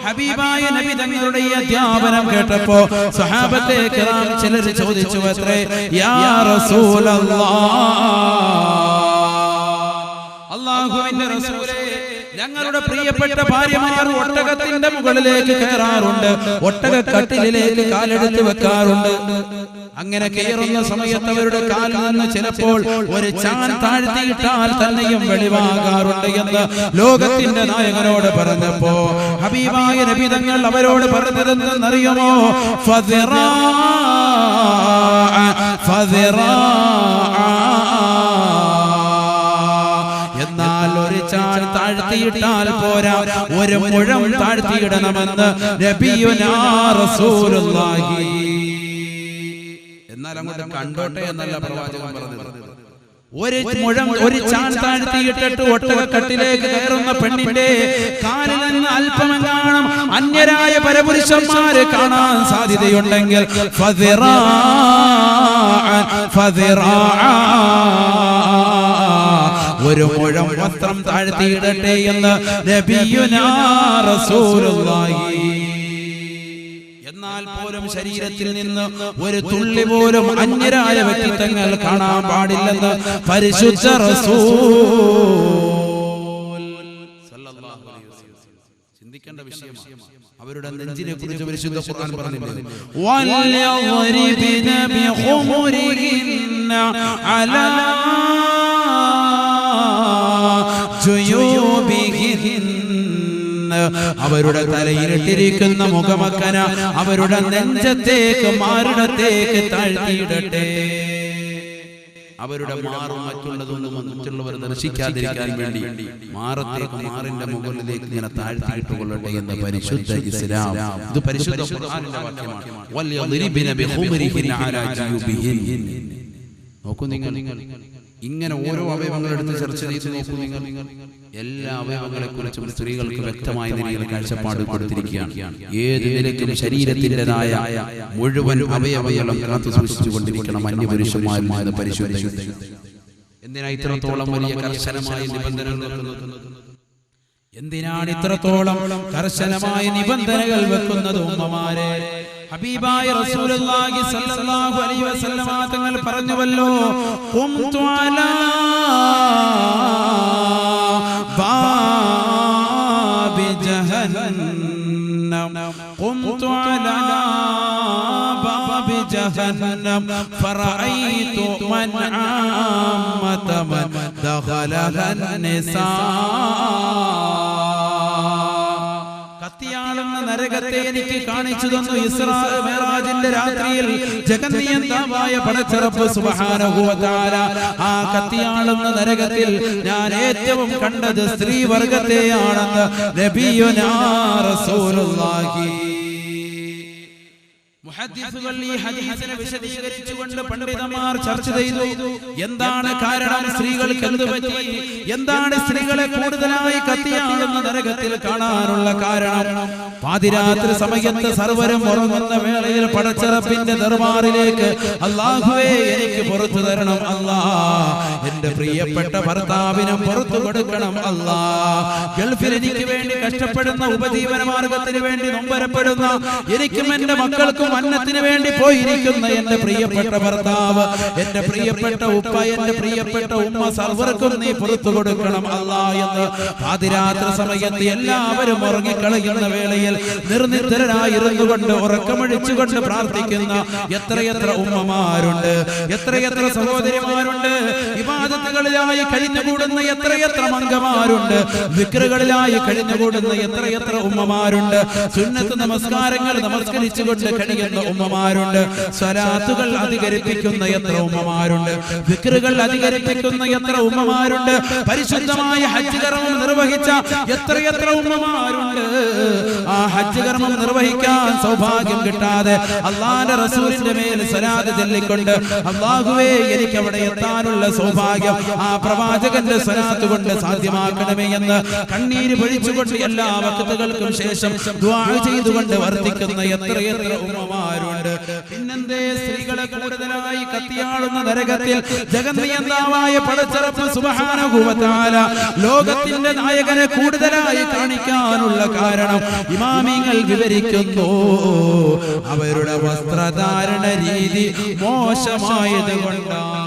ഹബീബായ നബി തങ്ങളുടെ ഈ അധ്യാപനം കേട്ടപ്പോ സ്വഹാബത്തെ കിറാം ചിലർ ചോദിച്ചു അത്രേ, യാ റസൂലല്ലാഹ്, അല്ലാഹുവിന്റെ റസൂലേ, ഞങ്ങളുടെ പ്രിയപ്പെട്ട ഭാര്യമാർ ഒട്ടകത്തിന്റെ മുകളിലേക്ക് കയറാറുണ്ട്, ഒട്ടകക്കട്ടിലിലേക്ക് കാലെടുത്ത് വെക്കാറുണ്ട്. അങ്ങനെ കയറുന്ന സമയത്ത് അവരുടെ കാലിൽ നിന്ന് ചിലപ്പോൾ ഒരു ചാൻ താഴ്ത്തിയിട്ടാൽ തന്നെയും വെളിവാകാറുണ്ട് എന്ന് ലോകത്തിന്റെ നായകനോട് പറഞ്ഞപ്പോ ഹബീബായ നബി തങ്ങൾ അവരോട് പറഞ്ഞതെന്തെന്നറിയുമോ? ഫദിറാ ഫദിറാ, എന്നാൽ ഒരു ചാൻ താഴ്ത്തിയിട്ടാൽ പോരാ, ഒരു മുഴം താഴ്ത്തിയിടണമെന്ന് നബിയുനാ റസൂലുള്ളാഹി. എന്നാൽ അങ്ങോട്ട് കണ്ടോട്ടെ എന്നല്ല പ്രവാചകൻ പറഞ്ഞത്. ഒരു മുഴം, ഒരു ചാൻ താഴ്ത്തിയിട്ടിട്ട് ഒട്ടകക്കട്ടിലേക്ക് കയറുന്ന പെണ്ണിന്റെ കാലിൽ നിന്ന് അല്പമെങ്ങാനും അന്യരായ പരപുരുഷന്മാരെ കാണാൻ സാധ്യതയുണ്ടെങ്കിൽ ഫദിറാ ഫദിറാ, ഒരു മുഴം വസ്ത്രം താഴ്ത്തിയിടട്ടെ എന്ന് നബിയുനാ റസൂലുള്ളാഹി. എന്നാൽ പോലും ശരീരത്തിൽ നിന്ന് ഒരു തുള്ളി പോലും അന്യരായ വ്യക്തിത്വങ്ങൾ കാണാൻ പാടില്ലെന്ന് പരിശുദ്ധ റസൂൽ സല്ലല്ലാഹു അലൈഹി വസല്ലം. ചിന്തിക്കേണ്ട വിഷയമാണ്. അവരുടെ നെഞ്ചിനെ കുറിച്ച് പരിശുദ്ധ ഖുർആൻ പറഞ്ഞിട്ടുണ്ട്, വൽയദ്രിബന ബിഖുമുരിഹിന്ന അലാ ജുയൂബിഹിൻ, അവരുടെ തലയിലിട്ടിരിക്കുന്ന മുഖമക്കന അവരുടെ നെഞ്ചത്തേക്ക് മാറിടത്തേക്ക് താഴ്ത്തിയിടട്ടെ. അവരുടെ മാറും മറ്റുള്ളതൊന്നും മറ്റുള്ളവർ ദർശിക്കാതിരിക്കാൻ വേണ്ടി മാറിന്റെ മുകളിലേക്ക് ഇങ്ങനെ താഴ്ത്തിയിട്ടുകൊള്ളട്ടെ എന്ന് പരിശുദ്ധ ഇസ്ലാം. ഇത് പരിശുദ്ധ ഖുർആനിന്റെ വാക്യമാണ്. വൽയദ്രിബന ബിഖുമുരിഹിന്ന അലാ ജുയൂബിഹിൻ. നോക്കൂ നിങ്ങൾ, ഇങ്ങനെ ഓരോ അവയവങ്ങളെടുത്ത് ചർച്ച ചെയ്ത് നോക്കൂ നിങ്ങൾ. എല്ലാ അവയവങ്ങളെ കുറിച്ചും സ്ത്രീകൾക്ക് വ്യക്തമായ നിലയിൽ കാഴ്ചപ്പാട് കൊടുത്തിരിക്കുകയാണ്. ഏത് നിലയ്ക്കും ശരീരത്തിൻ്റെതായ മുഴുവൻ അവയവങ്ങളും കാത്തു സൂക്ഷിച്ചുകൊണ്ടിരിക്കണം അന്യപുരുഷന്മാരിൽ നിന്ന് പരിശുദ്ധ. എന്തിനാ ഇത്രത്തോളം വലിയ കർശനമായ നിബന്ധനകൾ വെക്കുന്നത്? എന്തിനാണ് ഇത്രത്തോളം കർശനമായ നിബന്ധനകൾ വെക്കുന്നത്? ഉമ്മമാരെ, ഹബീബായ റസൂലുള്ളാഹി സ്വല്ലല്ലാഹു അലൈഹി വസല്ലം തങ്ങൾ പറഞ്ഞുവല്ലോ, ഖുംതു അലാ ബാബി ജഹന്നം, ഖുംതു അലാ ബാബി ജഹന്നം ഫറഅയ്തു മൻ ആമത മൻ ദഖലഹൻ നിസാ. കത്തിയാളുന്ന നരകത്തെ എനിക്ക് കാണിച്ചു തന്നു ഇസ്രാ മിഅ്റാജിന്റെ രാത്രിയിൽ ജഗന്നിയന്താവായ പടച്ചറബ്ബ് സുബ്ഹാനഹു വ തആല. ആ കത്തിയാളുന്ന നരകത്തിൽ ഞാൻ ഏറ്റവും കണ്ടത് സ്ത്രീ വർഗത്തെയാണെന്ന് നബിയുനാ റസൂലുള്ളാഹി. മുഹദ്ദിസുകൾ ഈ ഹദീസിനെ വിശദീകരിച്ചുകൊണ്ട് പണ്ഡിതന്മാർ ചർച്ച ചെയ്തു. എന്താണ് കാരണം? സ്ത്രീകൾക്ക് എന്ത് പറ്റി? എന്താണ് സ്ത്രീകളെ കൂടുതലായി കത്തിയാളുന്ന നരകത്തിൽ കാണാനുള്ള കാരണം? പാതിരാത്രി സമയത്ത് സർവരും ഉറങ്ങുന്ന വേളയിൽ പടച്ചറപ്പിന്റെ ദർബാറിലേക്ക് അല്ലാഹുവേ എനിക്ക് പുറത്തു തരണം അല്ലാ, എന്റെ പ്രിയപ്പെട്ട ഭർത്താവിനും പുറത്തു കൊടുക്കണം അല്ലാ, ഗൾഫിൽ എനിക്ക് വേണ്ടി കഷ്ടപ്പെടുന്ന ഉപജീവന മാർഗത്തിന് വേണ്ടി നൊമ്പരപ്പെടുന്ന എനിക്കും എന്റെ മക്കൾക്കും അന്നത്തിന് വേണ്ടി പോയിരിക്കുന്ന എന്റെ പ്രിയപ്പെട്ട ഭർത്താവ്, എന്റെ പ്രിയപ്പെട്ട ഉപ്പ, എന്റെ പ്രിയപ്പെട്ട ഉമ്മ, സർവർക്കും നീ പുറത്തു കൊടുക്കണം അല്ലാ എന്ന് പാതിരാത്രി സമയത്ത് എല്ലാവരും ഉറങ്ങിക്കളയുന്ന വേളയിൽ നിർനിദ്രരായിരുന്നു കൊണ്ട് ഉറക്കമൊഴിച്ചുകൊണ്ട് പ്രാർത്ഥിക്കുന്ന എത്രയെത്ര ഉമ്മമാരുണ്ട്, എത്രയെത്ര സഹോദരിമാരുണ്ട്. ഇബാദത്തുകളിലായി കഴിഞ്ഞുകൂടുന്ന എത്രയെത്ര മംഗമാരുണ്ട്, വിക്റുകളിലായി കഴിഞ്ഞുകൂടുന്ന എത്രയെത്ര ഉമ്മമാരുണ്ട്, സുന്നത്ത് നമസ്കാരങ്ങൾ നമസ്കരിച്ചുകൊണ്ട് കഴിയുന്ന ഉമ്മമാരുണ്ട്, സ്വലാത്തുകൾ അധികരിപ്പിക്കുന്ന എത്ര ഉമ്മമാരുണ്ട്, വിക്റുകൾ അധികരിപ്പിക്കുന്ന എത്ര ഉമ്മമാരുണ്ട്, പരിശുദ്ധമായ ഹജ്ജ് കർമ്മം നിർവഹിച്ച എത്രയെത്ര ഉമ്മമാരുണ്ട്. ആ ഹജ്ജ് കർമ്മം നിർവഹിക്കാൻ സൗഭാഗ്യം കിട്ടാതെ അല്ലാഹുവിന്റെ റസൂലിന്റെ മേൽ സ്വലാത്ത് ചൊല്ലിക്കൊണ്ട് അല്ലാഹുവേ എനിക്ക് അവിടെ എത്താനുള്ള സൗഭാഗ്യം ആ പ്രവാചകന്റെ സ്വലാത്ത് കൊണ്ട് സാധ്യമാക്കണമേ എന്ന് കണ്ണീര് പൊഴിച്ചുകൊണ്ട് എല്ലാ വഖ്തുകൾക്കും ശേഷം ദുആ ചെയ്തുകൊണ്ട് വർദ്ധിക്കുന്ന എത്രയെത്ര ഉമ്മമാരുണ്ട്. പിന്നെന്തേ സ്ത്രീകളെ കൂടുതലായി കത്തിയാളുന്ന നരകത്തിൽ ജഗന്നിയന്താവായ പടച്ചറപ്പ് സുബ്ഹാനഹു വ തആല ലോകത്തിന്റെ നായകനെ കൂടുതലായി കാണിക്കാനുള്ള കാരണം ഇമാമിങ്ങൾ വിവരിക്കുന്നു. അവരുടെ വസ്ത്രധാരണ രീതി മോശമായത് കൊണ്ടാണ്.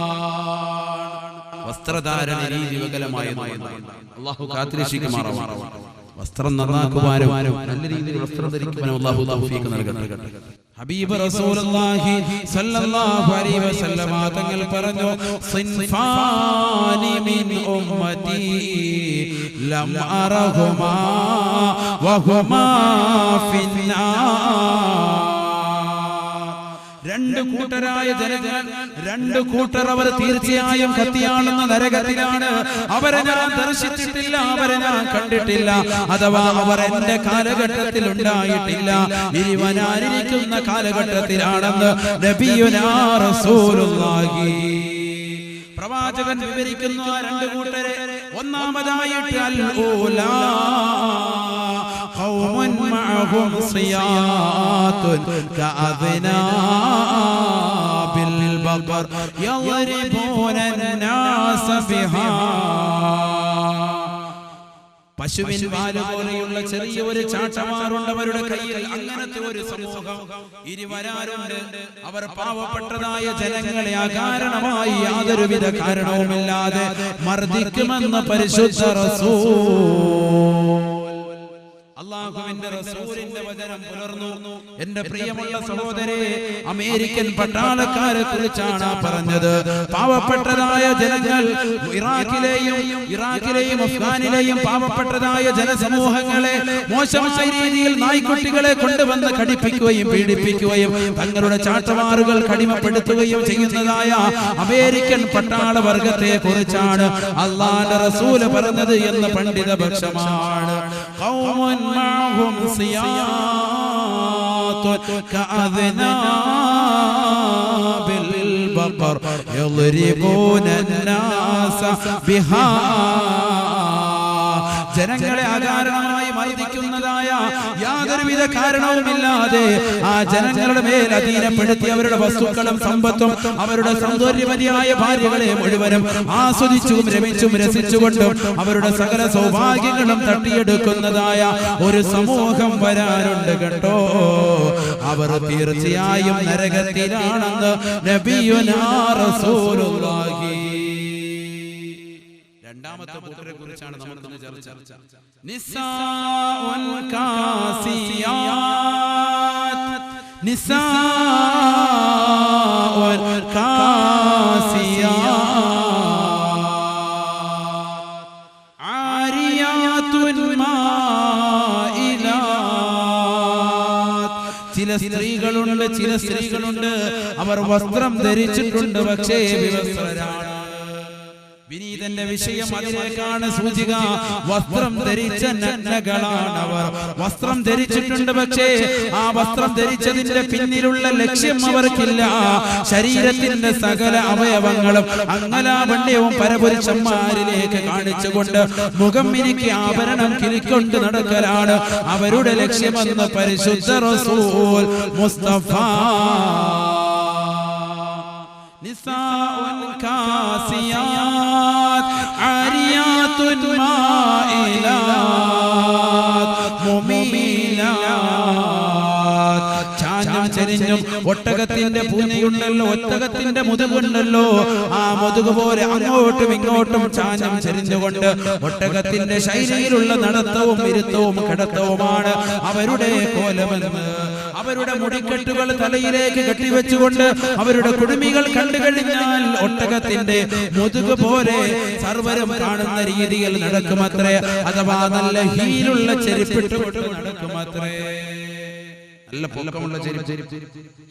വസ്ത്രധാരണ രീതി വികലമായതുകൊണ്ടാണ്. അല്ലാഹു കാത്തിരക്ഷിക്കുമാറാവട്ടെ. വസ്ത്രം നന്നാക്കുവാനും നല്ല രീതിയിൽ വസ്ത്രം ധരിക്കുവാനും അല്ലാഹു തൗഫീഖ് നൽകട്ടെ. ഹബീബ് റസൂലുള്ളാഹി സ്വല്ലല്ലാഹു അലൈഹി വസല്ലമ തങ്ങൾ പറഞ്ഞു, സിൻഫാനി മിൻ ഉമ്മതി ലം അറഹുമാ വഹുമാ ഫിന്നാർ. രണ്ട് കൂട്ടരായ ജനങ്ങൾ, രണ്ട് കൂട്ടർ അവർ തീർച്ചയായും കത്തിയാളുന്ന നരകത്തിലാണ്. അവരെ ഞാൻ ദർശിച്ചിട്ടില്ല, അവരെ ഞാൻ കണ്ടിട്ടില്ല, അഥവാ അവർ എന്റെ കാലഘട്ടത്തിൽ ഉണ്ടായിട്ടില്ല. ഇനി വരാനിരിക്കുന്ന കാലഘട്ടത്തിലാണെന്ന് നബിയുനാ റസൂലുള്ളാഹി പ്രവാചകൻ വിവരിക്കുന്നു ആ രണ്ട് കൂട്ടരെ. ഒന്നാമതായിട്ട് അൽ ഊലാ ഖൗമുൻ മഅഹും സിയാത്തുൻ കഅദ്നാബിൽ ബഖർ യദ്രിബൂന الناس ബിഹാ. പശുവിൻ വാല് പോലെയുള്ള ചെറിയ ഒരു ചാട്ടവാറുണ്ട് അവരുടെ കയ്യിൽ. അങ്ങനത്തെ ഒരു സമൂഹം ഇനി വരാറുണ്ട്. അവർ പാവപ്പെട്ടതായ ജനങ്ങളെ അകാരണമായി യാതൊരുവിധ കാരണവുമില്ലാതെ മർദ്ദിക്കുമെന്ന് പരിശുദ്ധ റസൂൽ. അല്ലാഹുവിന്റെ റസൂലിന്റെ വചനം പുലർന്നു. എന്റെ പ്രിയമുള്ള സഹോദരേ, അമേരിക്കൻ പട്ടാളക്കാരെ കുറിച്ചാണ് പറഞ്ഞത്. പാവപ്പെട്ടതായ ജനങ്ങൾ ഇറാഖിലെയും അഫ്ഗാനിലെയും പാവപ്പെട്ടതായ ജനസമൂഹങ്ങളെ മോശമായ രീതിയിൽ നായ്ക്കുട്ടികളെ കൊണ്ടുവന്ന് കടിപ്പിക്കുകയും പീഡിപ്പിക്കുകയും തങ്ങളുടെ ചാട്ടവാറുകൾ കടിമപ്പെടുത്തുകയും ചെയ്യുന്നതായ അമേരിക്കൻ പട്ടാള വർഗത്തെ കുറിച്ചാണ് അല്ലാഹുവിന്റെ റസൂല് പറഞ്ഞത് എന്ന് പണ്ഡിത പക്ഷമാണ്. معهم صياط كأذناب البقر يضربون الناس بها. ജനങ്ങളെ അകാരണമായി മർദ്ദിക്കുന്നതായ യാതൊരുവിധ കാരണവുമില്ലാതെ ആ ജനങ്ങളുടെ മേൽ അധീനപ്പെടുത്തി അവരുടെ വസ്തുക്കളും സമ്പത്തും അവരുടെ സൗന്ദര്യവതിയായ ഭാര്യകളെ മുഴുവനും ആസ്വദിച്ചും രമിച്ചും രസിച്ചുകൊണ്ടും അവരുടെ സകല സൗഭാഗ്യങ്ങളും തട്ടിയെടുക്കുന്നതായ ഒരു സമൂഹം വരാനുണ്ട് കേട്ടോ. അവർ തീർച്ചയായും നരകത്തിലാണെന്ന് നബിയുനാ റസൂലുള്ളാഹി. രണ്ടാമത്തെ കൂട്ടരെ കുറിച്ചാണ് നമുക്കിന്ന് ചർച്ച. നിസാഉൻ കാസിയാത്, നിസാഉൻ കാസിയാത് ആരിയാതുൻ മായിലാത്. ചില സ്ത്രീകളുണ്ട് അവർ വസ്ത്രം ധരിച്ചിട്ടുണ്ട്, പക്ഷേ വിവസ്ത്രരാണ്. വിനീതന്റെ വിഷയം അതിലേക്കാണ് സൂചിക. വസ്ത്രം ധരിച്ച നഗ്നകളാണ് അവർ. വസ്ത്രം ധരിച്ചിട്ടുണ്ട്, പക്ഷേ ആ വസ്ത്രം ധരിച്ചതിന്റെ പിന്നിലുള്ള ലക്ഷ്യം അവർക്കില്ല. ശരീരത്തിന്റെ സകല അവയവങ്ങളും അംഗലാവണ്യവും പരപുരുഷന്മാരിലേക്ക് കാണിച്ചുകൊണ്ട് മുഖം മിനുക്കി ആഭരണം കിളിക്കൊണ്ട് നടക്കലാണ് അവരുടെ ലക്ഷ്യമെന്ന് പരിശുദ്ധ റസൂൽ മുസ്തഫ. നിസാഉൻ കാസിയാത് ആരിയാതുൻ മായിലാത് മുമീലാത്. ചാഞ്ഞും ചെരിഞ്ഞും ഒട്ടകത്തിന്റെ പൂനയുണ്ടല്ലോ, ഒട്ടകത്തിന്റെ മുതുകുണ്ടല്ലോ, ആ മുതുക് പോലെ അങ്ങോട്ടും ഇങ്ങോട്ടും ചാഞ്ഞും ചെരിഞ്ഞുകൊണ്ട് ഒട്ടകത്തിന്റെ ശൈലിയിലുള്ള നടത്തവും ഇരുത്തവും കിടത്തവുമാണ് അവരുടെ കോലമെന്ന്. അവരുടെ മുടിക്കെട്ടുകൾ തലയിലേക്ക് കെട്ടിവെച്ചുകൊണ്ട് അവരുടെ കുടുമികൾ കണ്ടു കഴിഞ്ഞാൽ ഒട്ടകത്തിന്റെ മുതുക് പോലെ സർവരും കാണുന്ന രീതിയിൽ നടക്കുമത്രേ. അഥവാ നല്ല ഹീലുള്ള ചെരുപ്പിട്ടുകൊണ്ട് നടക്കുമത്രേ. നല്ല പൊക്കമുള്ള ചെരുപ്പ്,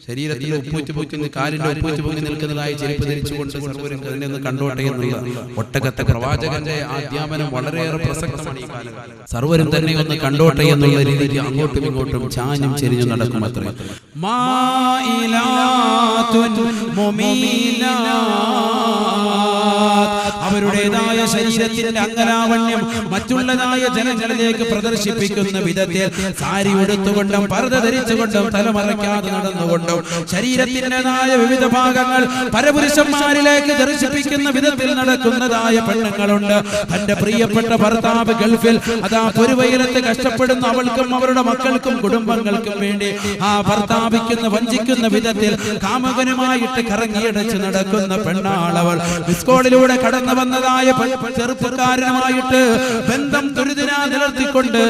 ശരീരത്തിൽ ഉപ്പൂറ്റി പൊക്കി കാലിന്റെ ഉപ്പൂറ്റി പൊക്കി നിൽക്കുന്നതായ ചെരുപ്പ് ധരിച്ചുകൊണ്ട് സർവരും അതിനെ കണ്ടോട്ടെ എന്നുള്ള ഒട്ടകത്തെ പ്രവാചകന്റെ അധ്യാപനം വളരെയേറെ പ്രസക്തമാണ് ഈ കാലം. സർവരും തന്നെ ഒന്ന് കണ്ടോട്ടെ എന്നുള്ള രീതിയിൽ അങ്ങോട്ടും ഇങ്ങോട്ടും ചാഞ്ഞും ചെരിഞ്ഞും നടക്കും അത്രേ. മായിലാതുൻ മുമീലാത് അവരുടേതായ ശരീരത്തിന്റെ അംഗലാവണ്യം മറ്റുള്ളതായ ജനങ്ങളിലേക്ക് പ്രദർശിപ്പിക്കുന്ന വിധത്തിൽ സാരി ഉടുത്തുകൊണ്ടും പർദ്ദ ധരിച്ചുകൊണ്ടും തലമറയ്ക്കാതെ നടന്നുകൊണ്ടും ശരീരത്തിൻ്റെതായ വിവിധ ഭാഗങ്ങൾ പരപുരുഷന്മാരിലേക്ക് ദർശിപ്പിക്കുന്ന വിധത്തിൽ നടക്കുന്നതായ പെണ്ണുങ്ങളുണ്ട്. തന്റെ പ്രിയപ്പെട്ട ഭർത്താവ് ഗൾഫിൽ അതാ പൊരുവയിലത്ത് കഷ്ടപ്പെടുന്ന അവൾക്കും അവരുടെ മക്കൾക്കും കുടുംബങ്ങൾക്കും വേണ്ടി ആ ഭർത്താവിക്കുന്ന വഞ്ചിക്കുന്ന വിധത്തിൽ കാമുകനുമായിട്ട് കറങ്ങിയടച്ച് നടക്കുന്ന പെണ്ണാളവൾ. മിസ്കോളിലൂടെ കടന്നു വന്നതായ ചെറുപ്പക്കാരനുമായിട്ട് ബന്ധം ദുരിതനാ നിലർത്തിക്കൊണ്ട്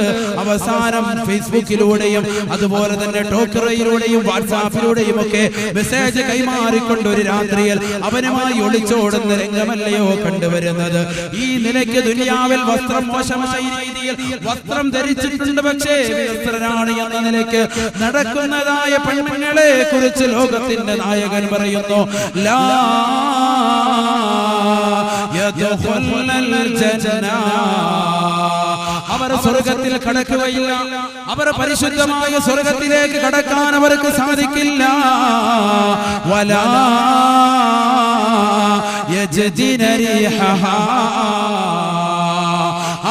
അവസാനം ഫേസ്ബുക്കിലൂടെയും അതുപോലെ തന്നെ ടോക്കറയിലൂടെയും വാട്സാപ്പിലൂടെയും ഒക്കെ മെസ്സേജ് കൈമാറിക്കൊണ്ട് ഒരു രാത്രിയിൽ അവനുമായി ഒളിച്ചോടുന്ന രംഗമല്ലയോ കണ്ടുവരുന്നത്. ഈ നിലയ്ക്ക് ദുനിയാവിൽ വസ്ത്രം മോശമായ രീതിയിൽ വസ്ത്രം ധരിച്ചിട്ടുണ്ട്, പക്ഷേ വിവസ്ത്രനാണ് എന്ന നിലയ്ക്ക് നടക്കുന്നതായ പെണ്ണുങ്ങളെ കുറിച്ച് ലോകത്തിന്റെ നായകൻ പറയുന്നു, ലാ യദ്ഖുലുൽ ജന്ന, അവർ സ്വർഗത്തിൽ കടക്കുകയില്ല, അവർ പരിശുദ്ധമായ സ്വർഗത്തിലേക്ക് കടക്കാൻ അവർക്ക് സാധിക്കില്ല. വലാ യജ്ദിന റിഹഹാ,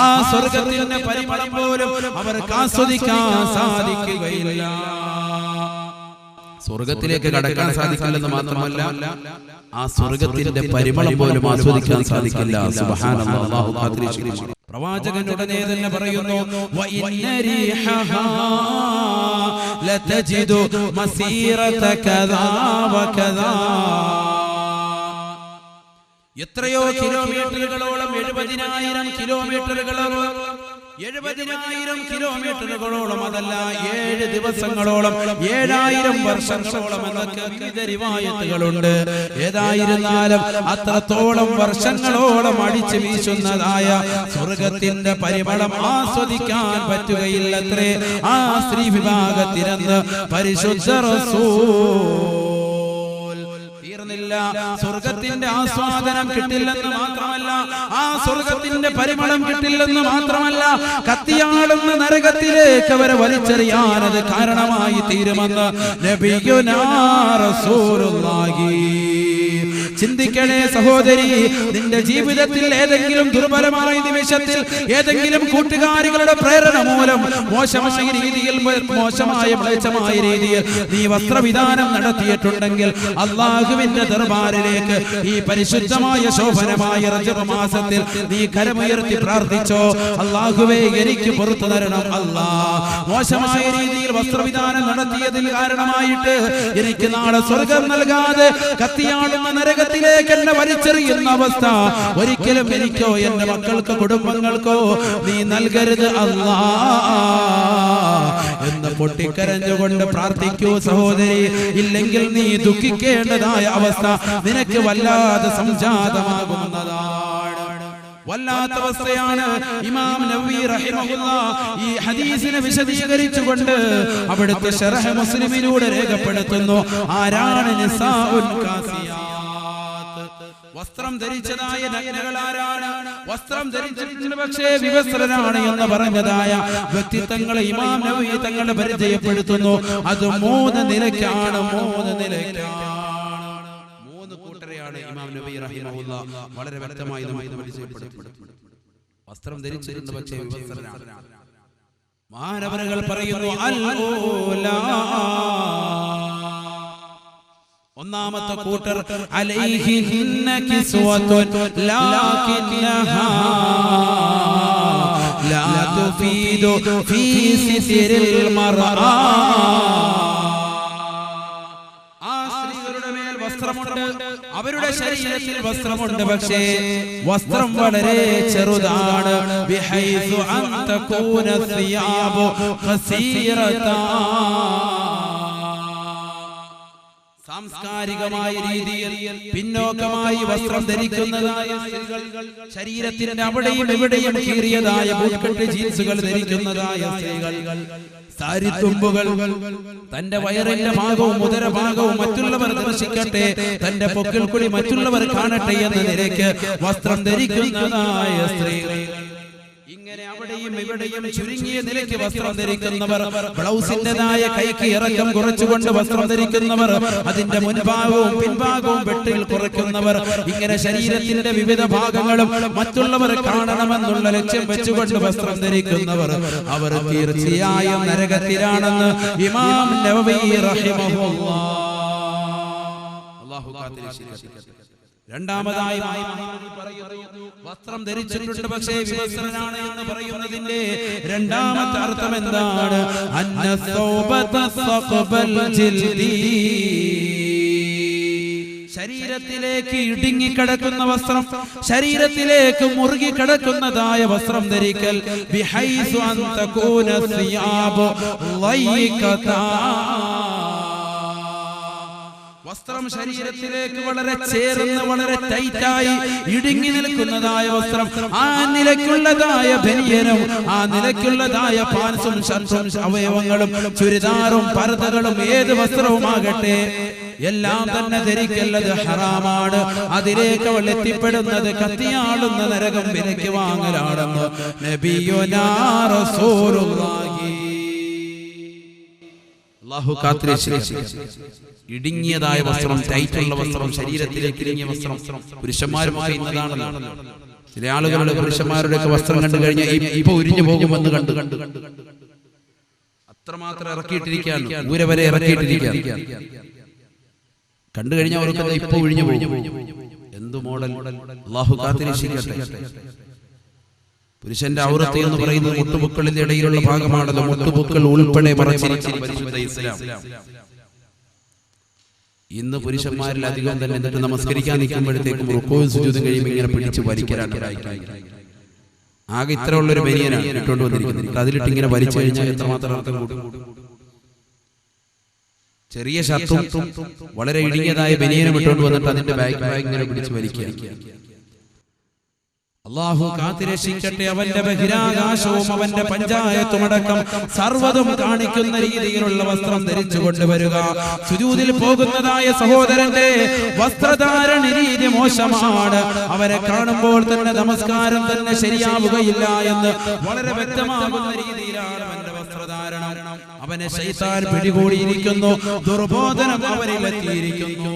ആ സ്വർഗത്തിന്റെ പരിമളം പോലും അവർക്ക് ആസ്വദിക്കാൻ സാധിക്കുകയില്ല. സ്വർഗത്തിലേക്ക് കടക്കാൻ സാധിക്കില്ലെന്ന് മാത്രമല്ല, ആ സ്വർഗത്തിന്റെ പരിമളം പോലും ആസ്വദിക്കാൻ സാധിക്കില്ല. സുബ്ഹാനല്ലാഹ്, അല്ലാഹു കാത്തിരക്ഷിക്കട്ടെ. പ്രവാചകൻ ഉടനെ തന്നെ പറയുന്നു, വഇന്ന റിഹഹാ ലതജിദു മസീറത കദാ വകദാ, എത്രയോ കിലോമീറ്ററുകളോളം 70,000 കിലോമീറ്ററുകളോളം 70,000 കിലോമീറ്ററുകളോളം, അതല്ല 7 ദിവസങ്ങളോളം 7,000 വർഷങ്ങളോളം എന്നൊക്കെ വിവിധ റിവായത്തുകളുണ്ട്. ഏതായിരുന്നാലും അത്രത്തോളം വർഷങ്ങളോളം അടിച്ചു വീശുന്നതായ സ്വർഗത്തിന്റെ പരിമളം ആസ്വദിക്കാൻ പറ്റുകയില്ലത്രേ ആ സ്ത്രീ വിഭാഗത്തിനെന്ന് പരിശുദ്ധ റസൂൽ. സ്വർഗത്തിന്റെ ആസ്വാദനം കിട്ടില്ലെന്ന് മാത്രമല്ല, ആ സ്വർഗത്തിന്റെ പരിമളം കിട്ടില്ലെന്ന് മാത്രമല്ല, കത്തിയാളുന്ന നരകത്തിലേക്ക് അവരെ വലിച്ചെറിയാൻ അത് കാരണമായി തീരുമെന്ന് നബിയുനാ റസൂലുള്ളാഹി. ചിന്തിക്കണേ സഹോദരി, നിന്റെ ജീവിതത്തിൽ ഏതെങ്കിലും ദുർബലമായ നിമിഷത്തിൽ ഏതെങ്കിലും കൂട്ടുകാരികളുടെ പ്രേരണ മൂലം മോശമായ രീതിയിൽ മോശമായ മ്ലേച്ഛമായ രീതിയിൽ നീ വസ്ത്രവിധാനം നടത്തിയിട്ടുണ്ടെങ്കിൽ അല്ലാഹുവിന്റെ ദർബാറിലേക്ക് ഈ പരിശുദ്ധമായ ശോഭനമായ റജബ് മാസത്തിൽ നീ കരമുയർത്തി പ്രാർത്ഥിച്ചോ, അല്ലാഹുവേ എനിക്ക് പുറത്തു തരണം അല്ലാ, മോശമായ രീതിയിൽ വസ്ത്രവിധാനം നടത്തിയതിൽ കാരണമായിട്ട് എനിക്ക് നാളെ സ്വർഗം നൽകാതെ കത്തിയാടുന്ന നരകത്തിലേക്ക് എന്നെ വലിച്ചെറിയുന്ന അവസ്ഥ ഒരിക്കലും എനിക്കോ എന്റെ മക്കൾക്കോ കുടുംബങ്ങൾക്കോ നീ നൽകരുത് അല്ലാ എന്ന് പൊട്ടിക്കരഞ്ഞുകൊണ്ട് പ്രാർത്ഥിക്കൂ സഹോദരി. ഇല്ലെങ്കിൽ നീ ദുഃഖിക്കേണ്ടതായ അവസ്ഥ നിനക്ക് വല്ലാതെ സംജാതമാകുന്നതാണ്. വല്ലാത്ത അവസ്ഥയാണ്. ഇമാം നവവി റഹിമഹുല്ലാഹ് ഈ ഹദീസിനെ വിശദീകരിച്ചുകൊണ്ട് അവിടുത്തെ ശറഹ് മുസ്ലിമിലൂടെ രേഖപ്പെടുത്തുന്നു, ആരാണ് നിസാഉൽ കാസിയാത്ത്, വസ്ത്രം ധരിച്ചതായ നഗ്നകൾ ആരാണ്, വസ്ത്രം ധരിച്ചിട്ടുണ്ട് പക്ഷേ വിവസ്ത്രനാണ് എന്ന് പറഞ്ഞതായ വ്യക്തിത്വങ്ങളെ ഇമാം നവവി തങ്ങളെ പരിചയപ്പെടുത്തുന്നു. അത് 3 നിലയ്ക്കാണ്. 3 കൂട്ടരെയാണ് ഇമാം നവവി റഹിമഹുല്ലാഹ് വളരെ വ്യക്തമായി നമുക്ക് പരിചയപ്പെടുത്തുന്നത്. വസ്ത്രം ധരിച്ചിട്ടുണ്ട് പക്ഷേ വിവസ്ത്രനാണ്. മാനവരകൾ പറയുന്നു, അൽ-ഊലാ, ഒന്നാമത്തെ കൂട്ടർ അലൈഹിന്ന കിസ്വത്തുൻ ലാകിന്നഹാ ലാ തുഫീദു ഫീ സിരിൽ മർആ, ആ സ്ത്രീകളുടെ മേൽ വസ്ത്രമുണ്ട്, അവരുടെ ശരീരത്തിൽ വസ്ത്രമുണ്ട്, പക്ഷേ വസ്ത്രം വളരെ ചെറുതാണ്. ബിഹൈസു അൻ തകൂന സിയാബു ഖസീറതാ, സാംസ്കാരികമായ രീതിയിൽ പിന്നോക്കമായി വസ്ത്രം ധരിക്കുന്നതായ സ്ത്രീകൾ, ശരീരത്തിന്റെ അവിടെയും ഇവിടെയും കീറിയതായ ബൂട്ട്കട്ട് ജീൻസുകൾ ധരിക്കുന്നതായ സ്ത്രീകൾ, സാരിത്തുമ്പുകൾ, തന്റെ വയറിന്റെ ഭാഗവും ഉദരഭാഗവും മറ്റുള്ളവർ ദർശിക്കട്ടെ, തന്റെ പൊക്കിൾക്കുടി മറ്റുള്ളവർ കാണട്ടെ എന്ന നിലയ്ക്ക് വസ്ത്രം ധരിക്കുന്നതായ സ്ത്രീകൾ, ഇങ്ങനെ അവിടെയും ഇവിടെയും ചുരുങ്ങിയ നിലയ്ക്ക് വസ്ത്രം ധരിക്കുന്നവർ, ബ്ലൗസിന്റേതായ കൈക്ക് ഇറക്കം കുറച്ചുകൊണ്ട് വസ്ത്രം ധരിക്കുന്നവർ, അതിന്റെ മുൻഭാഗവും പിൻഭാഗവും വെട്ടിൽ കുറയ്ക്കുന്നവർ, ഇങ്ങനെ ശരീരത്തിന്റെ വിവിധ ഭാഗങ്ങളും മറ്റുള്ളവർ കാണണമെന്നുള്ള ലക്ഷ്യം വെച്ചുകൊണ്ട് വസ്ത്രം ധരിക്കുന്നവർ, അവർ തീർച്ചയായും നരകത്തിലാണെന്ന് ഇമാം നവവി റഹിമഹുല്ലാഹ്. അല്ലാഹു കാത്തിരക്ഷിക്കട്ടെ. രണ്ടാമതായി വസ്ത്രം ധരിച്ചിട്ടുണ്ട് പക്ഷേ വിവസ്ത്രനാണ് എന്ന് പറയുന്നതിന്റെ രണ്ടാമത്തെ അർത്ഥം എന്താണ്? ശരീരത്തിലേക്ക് ഇടുങ്ങിക്കിടക്കുന്ന വസ്ത്രം, ശരീരത്തിലേക്ക് മുറുകിക്കിടക്കുന്നതായ വസ്ത്രം ധരിക്കൽ. ബിഹൈസു അൻ തകൂന സിയാബു ലൈകതാ, വസ്ത്രം ശരീരത്തിലേക്ക് വളരെ ചേർന്ന് വളരെ ടൈറ്റായി ഇടുങ്ങി നിൽക്കുന്നതായ വസ്ത്രം, ആ നിലയ്ക്കുള്ളതായ ബനിയനും ആ നിലയ്ക്കുള്ളതായ പാൻസും ഷർട്ടും അവയവങ്ങളും ചുരിദാറും പർദ്ദകളും ഏത് വസ്ത്രവുമാകട്ടെ എല്ലാം തന്നെ ധരിക്കല്ലത് ഹറാമാണ്. അതിലേക്ക് അവൾ എത്തിപ്പെടുന്നത് കത്തിയാളുന്ന നരകം വിലയ്ക്ക് വാങ്ങലാണെന്ന് നബിയുനാ റസൂലുള്ളാഹി. അല്ലാഹു കാത്തിരക്ഷിക്കട്ടെ. ഇടുങ്ങിയതായ വസ്ത്രം, ടൈറ്റുള്ള വസ്ത്രം, ശരീരത്തിലേക്ക് ഇടുങ്ങിയ വസ്ത്രം പുരുഷന്മാരുമായി ഇന്നതാണല്ലോ. ചില ആളുകളുടെ പുരുഷന്മാരുടെയൊക്കെ വസ്ത്രം കണ്ടു കഴിഞ്ഞാൽ ഇപ്പൊ ഉരിഞ്ഞു പോകുമെന്ന് കണ്ടു അത്രമാത്രം ഇറക്കിയിട്ടിരിക്കുകയാണ്, ഊരവരെ ഇറക്കിയിട്ടിരിക്കുകയാണ്. കണ്ടു കഴിഞ്ഞാൽ അവർക്ക് ഇപ്പൊ ഒഴിഞ്ഞു പോകും. എന്തു മോഡൽ! അല്ലാഹു കാത്തിരക്ഷിക്കട്ടെ. പുരുഷന്റെ ഔറത്ത് എന്ന് പറയുന്നത് മുട്ടുപൊക്കളിന്റെ ഇടയിലുള്ള ഭാഗമാണല്ലോ. മുട്ടുപൊക്കൾ ഉൾപ്പെടെ മറച്ചിരിക്കുന്ന പരിശുദ്ധ ഇസ്ലാം. ഇന്ന് പുരുഷന്മാരിൽ അധികം തന്നെ എന്നിട്ട് നമസ്കരിക്കാൻ നിൽക്കുമ്പോഴത്തേക്കും റുക്കോയും സുജൂദും കഴിയുമ്പോൾ ഇങ്ങനെ പിടിച്ച് വലിക്കലാണ്. ആകെ ഇത്ര ഉള്ളൊരു ബനിയനാണ് ഇട്ടുകൊണ്ട് വന്നിരിക്കുന്നത്. അതിലിട്ട് ഇങ്ങനെ വലിച്ചു കഴിഞ്ഞാൽ എത്രമാത്രം അർത്ഥം കൂട്ടും. ചെറിയ ഷർട്ടും വളരെ ഇടുങ്ങിയതായ ബനിയനും ഇട്ടുകൊണ്ട് വന്നിട്ട് അതിന്റെ ബാഗ് ഇങ്ങനെ പിടിച്ച് വലിക്കുക. അല്ലാഹു കാത്തിരക്ഷിക്കട്ടെ. അവന്റെ ബഹിരാകാശവും അവന്റെ പഞ്ചായത്തുമടക്കം സർവ്വതും കാണിക്കുന്ന രീതിയിലുള്ള വസ്ത്രം ധരിച്ചു കൊണ്ടുവരിക. സുജൂദിൽ പോകുന്നതായ സഹോദരന്റെ വസ്ത്രധാരണ രീതി മോശമാണ്. അവരെ കാണുമ്പോൾ തന്നെ നമസ്കാരം തന്നെ ശരിയാവുകയില്ല എന്ന് വളരെ വ്യക്തമാകുന്ന രീതിയിലാണ് അവന്റെ വസ്ത്രധാരണം. അവനെ ശൈത്താൻ പിടികൂടിയിരിക്കുന്നു, ദുർബോധനം അവരിലെത്തിയിരിക്കുന്നു.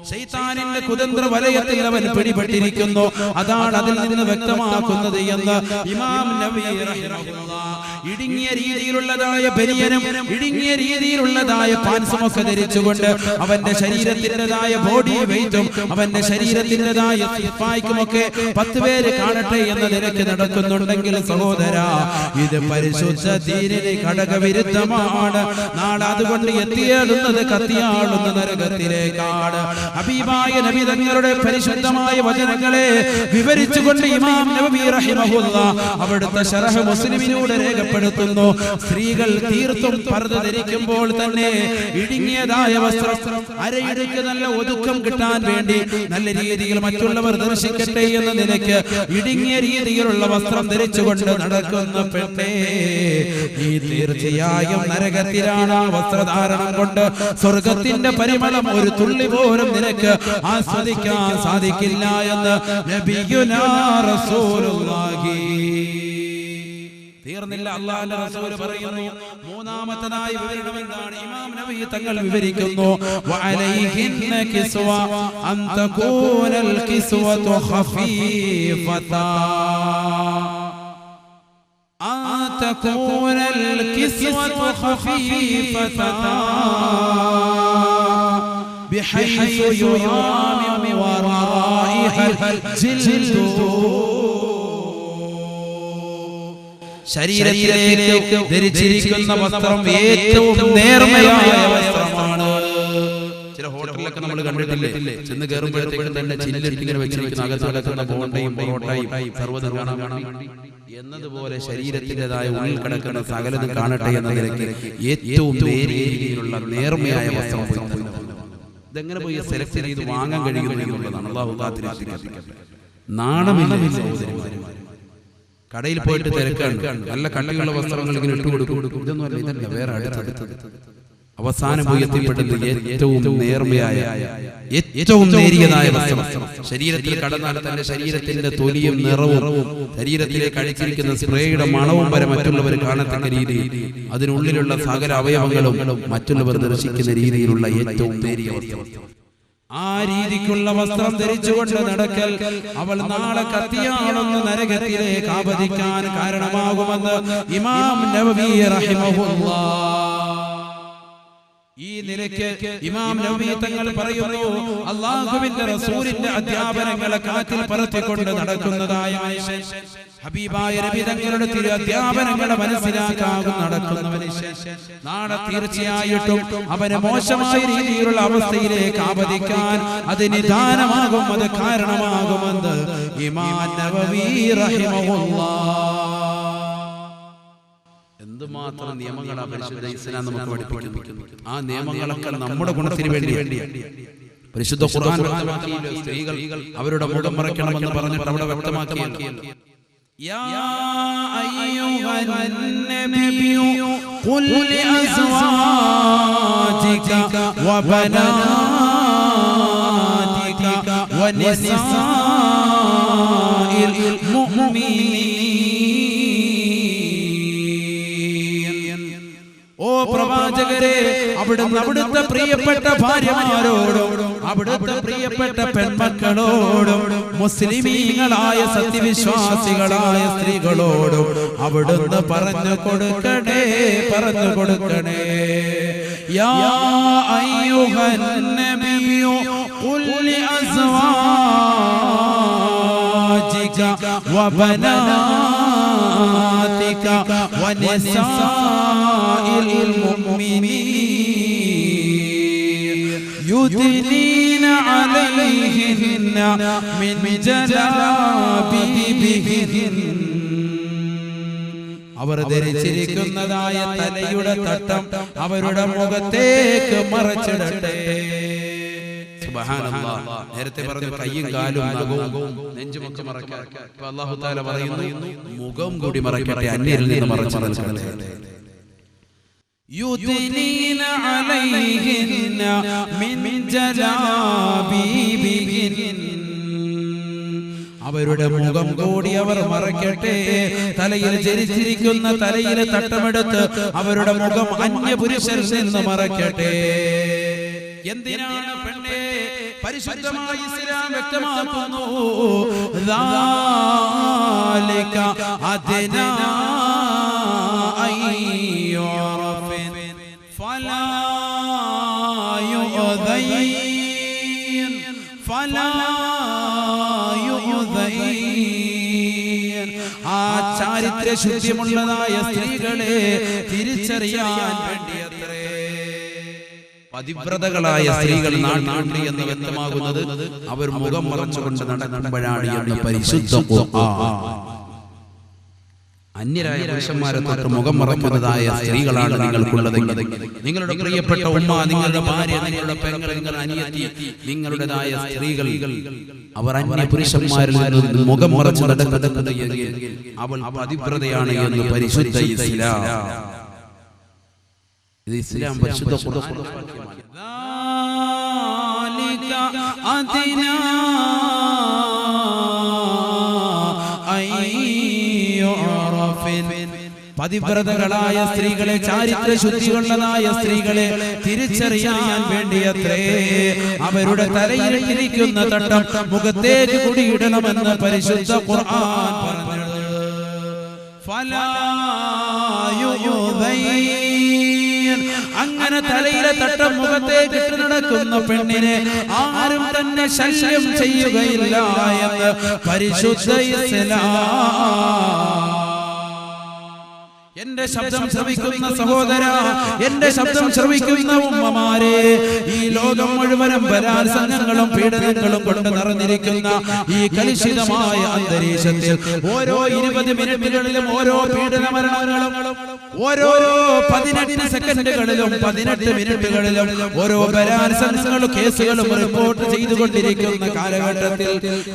ശൈത്താനിന്റെ കുതന്ത്ര വലയത്തിൽ അവൻ പിടിപെട്ടിരിക്കുന്നു. അതാണ് അതിൽ നിന്ന് വ്യക്തമാക്കുന്നത് എന്ന് ഇമാം നബി റഹിമഹുല്ലാഹ്. ഇടുങ്ങിയ രീതിയിലുള്ളതായ ബനിയനും ഇടുങ്ങിയ രീതിയിലുള്ളതായ പാൻസുമൊക്കെ ധരിച്ചുകൊണ്ട് അവന്റെ ശരീരത്തിൻ്റെതായ ബോഡി വെയിറ്റും അവന്റെ ശരീരത്തിൻ്റെതായ സിഫായ്ക്കുമൊക്കെ 10 പേര് കാണട്ടെ എന്ന നിലയ്ക്ക് നടക്കുന്നുണ്ടെങ്കിൽ സഹോദരാ, ഇത് പരിശുദ്ധ ദീനിന് ഘടകവിരുദ്ധമാണ്. നാളെ അതുകൊണ്ട് എത്തിയേടുന്നത് കത്തിയാളുന്ന നരകത്തിലേക്കാണ്. ഹബീബായ നബി തങ്ങളുടെ പരിശുദ്ധമായ വചനങ്ങളെ വിവരിച്ചുകൊണ്ട് ഇമാം നബവി റഹിമഹുല്ലാഹ് അവിടുത്തെ ശറഹ് മുസ്ലിമിലൂടെ രേഖപ്പെടുത്തുന്നു. സ്ത്രീകൾ തീർത്തും പർദ്ദ ധരിക്കുമ്പോൾ തന്നെ ഇടുങ്ങിയതായ വസ്ത്രം, അരയിടയ്ക്ക് നല്ല ഒതുക്കം കിട്ടാൻ വേണ്ടി നല്ല രീതിയിൽ മറ്റുള്ളവർ ദർശിക്കട്ടെ എന്ന നിലയ്ക്ക് ഇടുങ്ങിയ രീതിയിലുള്ള വസ്ത്രം ധരിച്ചുകൊണ്ട് നടക്കുന്ന പെണ്ണേ, ഈ തീർച്ചയായും നരകത്തിലാണ്. വസ്ത്രധാരണം കൊണ്ട് സ്വർഗത്തിന്റെ പരിമളം ഒരു തുള്ളി പോലും നിനക്ക് ആസ്വദിക്കാൻ സാധിക്കില്ല എന്ന് നബിയുനാ റസൂലുള്ളാഹി. തീർന്നില്ല, അല്ലാഹുവിന്റെ റസൂൽ പറയുന്നു. മൂന്നാമത്തേതായി വിവരണം എന്താണ്? ഇമാം നബി തങ്ങൾ വിവരിക്കുന്നു, വഅലൈഹിന്ന കിസ്വ അൻ തകൂനൽ കിസ്വതു ഖഫീഫതാ തകൂനൽ കിസ്വതു ഖഫീഫതാ بحيث يرام من ورائها الجلد. ശരീരത്തിലേക്ക് ധരിച്ചിരിക്കുന്ന വസ്ത്രം ഏറ്റവും നേർമയായ വസ്ത്രമാണ്. ചില ഹോട്ടലിലൊക്കെ നമ്മൾ കണ്ടിട്ടില്ലേ, ചെന്ന് കയറുമ്പോഴത്തേക്കും തന്നെ ചില്ലിട്ടിങ്ങനെ വെച്ചിരിക്കുന്ന അകത്തുള്ള ബോണ്ടയും പൊറോട്ടയും സർവ്വതും കാണാൻ വേണ്ടി എന്നതുപോലെ ശരീരത്തിൻ്റെതായ ഉള്ളിൽ കിടക്കുന്ന സകലതും കാണട്ടെ എന്ന നിലയ്ക്ക് ഏറ്റവും നേരിയ രീതിയിലുള്ള നേർമയായ വസ്ത്രം. ഇതെങ്ങനെ പോയി സെലക്ട് ചെയ്ത് വാങ്ങാൻ കഴിയുന്നു എന്നുള്ളതാണ്. അല്ലാഹു കാത്തിരക്ഷിക്കട്ടെ. നാണമില്ല സഹോദരന്മാരെ. കടയിൽ പോയിട്ട് തിരക്കാണ്, നല്ല കട്ടിയുള്ള വസ്ത്രങ്ങൾ ഇങ്ങനെ ഇട്ട് കൊടുക്കും. ഇതൊന്നും അല്ല, ഇതല്ല, വേറെ അടുത്തത് അവസാനം പോയി എത്തിപ്പെട്ടത് ഏറ്റവും നേർമയായ, ഏറ്റവും നേരിയതായ വസ്ത്രം. ശരീരത്തിൽ കടന്നാൽ തന്റെ ശരീരത്തിന്റെ തൊലിയും നിറവും ശരീരത്തിലേക്ക് അടിച്ചിരിക്കുന്ന സ്പ്രേയുടെ മണവും വരെ മറ്റുള്ളവർ കാണത്തക്ക രീതിയിൽ അതിനുള്ളിലുള്ള സകല അവയവങ്ങളും മറ്റുള്ളവർ ദർശിക്കുന്ന രീതിയിലുള്ള ഏറ്റവും നേരിയ വസ്ത്രം. ആ രീതിക്കുള്ള വസ്ത്രം ധരിച്ചുകൊണ്ട് നടക്കൽ അവൾ നാളെ കത്തിയാളൊന്ന് നരകത്തിലേക്ക് ആപതിക്കാൻ കാരണമാകുമെന്ന് ഇമാം നവവി റഹിമഹുല്ലാഹ്. ഈ നിലയ്ക്ക് ഇമാം നവവി തങ്ങൾ പറയുന്നു, അല്ലാഹുവിന്റെ റസൂലിന്റെ അധ്യാപനങ്ങളെ കാറ്റിൽ പറത്തിക്കൊണ്ട് നടക്കുന്നതായ മനുഷ്യൻ, ഹബീബായ നബി തങ്ങളുടെ തിരു അധ്യാപനങ്ങളെ മനസ്സിലാക്കാകും നടക്കുന്ന മനുഷ്യൻ നാളെ തീർച്ചയായിട്ടും അവന് മോശമായ രീതിയിലുള്ള അവസ്ഥയിലേക്ക് ആപതിക്കാൻ അത് നിദാനമാകും, അത് കാരണമാകുമെന്ന് ഇമാം നവവി റഹിമഹുല്ലാഹ്. എന്തുമാത്രം നിയമങ്ങളാണ് പരിശുദ്ധ ഇസ്ലാം നമുക്ക് പഠിപ്പിക്കുന്നു. ആ നിയമങ്ങളൊക്കെ നമ്മുടെ ഗുണത്തിന് വേണ്ടിയാണ്. പരിശുദ്ധ ഖുർആൻ വ്യക്തമാക്കിയല്ലോ, സ്ത്രീകൾ അവരുടെ മുഖം മറയ്ക്കണമെന്ന് പറഞ്ഞിട്ട് അവിടെ വ്യക്തമാക്കിയല്ലോ. യാ അയ്യുഹൻ നബിയു ഖുൽ ലിഅസ്വാജിക വബനാതിക വനിസാഇൽ മുഅ്മിനീൻ. ഓ പ്രവാചകരെ, അവിടുത്തെ പ്രിയപ്പെട്ട ഭാര്യമാരോടും അവിടുത്തെ പ്രിയപ്പെട്ട പെൺമക്കളോടും മുസ്ലിമീങ്ങളായ സത്യവിശ്വാസികളായ സ്ത്രീകളോടും അവിടുന്ന് പറഞ്ഞു കൊടുക്കണേ. യാ അയ്യുഹൻ നബിയു ഖുൽ ലിഅസ്വാജിക വബനാതിക വനിസാഇൽ മുഅ്മിനീൻ യുദ്നീന അലൈഹിന്ന മിൻ ജലാബിബിഹിൻ. അവർ ധരിച്ചിരിക്കുന്നതായ തലയുടെ തട്ടം അവരുടെ മുഖത്തേക്ക് മറച്ചിടട്ടെ. സുബ്ഹാനല്ലാഹ്. നേരത്തെ പറഞ്ഞു കയ്യും കാലും നഖവും നെഞ്ചുമൊക്കെ മറയ്ക്കാൻ. ഇപ്പോൾ അല്ലാഹു തആല പറയുന്നു മുഖം കൂടി മറയ്ക്കട്ടെ, അന്യരിൽ നിന്ന് മറച്ചു നിൽക്കട്ടെ. യുദ്നീന അലൈഹിന്ന മിൻ ജലാബിബിഹിൻ. അവരുടെ മുഖം കൂടി അവർ മറയ്ക്കട്ടെ. തലയിൽ ധരിച്ചിരിക്കുന്ന തലയിലെ തട്ടമെടുത്ത് അവരുടെ മുഖം അന്യപുരുഷരിൽ നിന്ന് മറയ്ക്കട്ടെ. എന്തിനാണ് പെണ്ണെ? പരിശുദ്ധമായ ഇസ്ലാം വ്യക്തമാക്കുന്നു, ദാലിക അദ്നാ അയ്യുറഫിൻ ഫലാ യുദൈൻ ഫലാ യുദൈൻ. ആ ചാരിത്ര ശുദ്ധിയുള്ളതായ സ്ത്രീകളെ തിരിച്ചറിയാൻ വേണ്ടിയത്രേ പതിവ്രതകളായ സ്ത്രീകൾ നാട്ടിലുണ്ട് എന്ന് വ്യക്തമാകുന്നത് അവർ മുഖം മറച്ചുകൊണ്ട് നടക്കുമ്പോഴാണ് എന്ന് പരിശുദ്ധ ഖുർആൻ. അന്യരായ പുരുഷന്മാരെ തൊട്ട് മുഖം മറക്കുന്നതായ സ്ത്രീകളാണ് നിങ്ങൾക്കുള്ളതെങ്കിൽ, നിങ്ങളുടെ പ്രിയപ്പെട്ട ഉമ്മ, നിങ്ങളുടെ ഭാര്യ, നിങ്ങളുടെ പെങ്ങൾ, നിങ്ങളുടെ അനിയത്തി, നിങ്ങളുടേതായ സ്ത്രീകൾ അവർ അന്യ പുരുഷന്മാരിൽ നിന്ന് മുഖം മറച്ചു നടക്കുന്നത് എങ്കിൽ അവൾ പതിവ്രതയാണ് എന്ന് പരിശുദ്ധ ഇസ്ലാം. ഇത് ഇസ്ലാം പരിശുദ്ധ ഖുർആൻ. ദാലിക അദ്നാ അയ്യുറഫിൻ. പതിവ്രതകളായ സ്ത്രീകളെ, ചാരിത്ര ശുദ്ധിയുള്ളതായ സ്ത്രീകളെ തിരിച്ചറിയാൻ വേണ്ടിയത്രേ അവരുടെ തലയിൽ ഇരിക്കുന്ന തട്ടം മുഖത്തേക്ക് കുടിയിടണമെന്ന് പരിശുദ്ധ ഖുർആൻ പറഞ്ഞത്. ഫലാ യുദൈൻ. അങ്ങനെ തലയിലെ തട്ടം മുഖത്തേക്ക് ഇട്ട് നടക്കുന്ന പെണ്ണിനെ ആരും തന്നെ ശല്യം ചെയ്യുകയില്ല എന്ന് പരിശുദ്ധ ഇസ്ലാം. എന്റെ ശബ്ദം ശ്രവിക്കുന്ന സഹോദര, എന്റെ ശബ്ദം ശ്രവിക്കുന്ന ഉമ്മമാരെ, ഈ ലോകം മുഴുവനും ബലാത്സംഗങ്ങളും പീഡനങ്ങളും കൊണ്ട് നിറഞ്ഞിരിക്കുന്ന ഈ കലുഷിതമായ അന്തരീക്ഷത്തിൽ ഓരോ 20 മിനിറ്റുകളിലും ഓരോ പീഡന മരണങ്ങളും ഓരോ 18 സെക്കൻഡുകളിലും 18 മിനിറ്റുകളിലും ഓരോ ബലാത്സംഗങ്ങളും കേസുകളും റിപ്പോർട്ട് ചെയ്തുകൊണ്ടിരിക്കുന്ന കാലഘട്ടത്തിൽ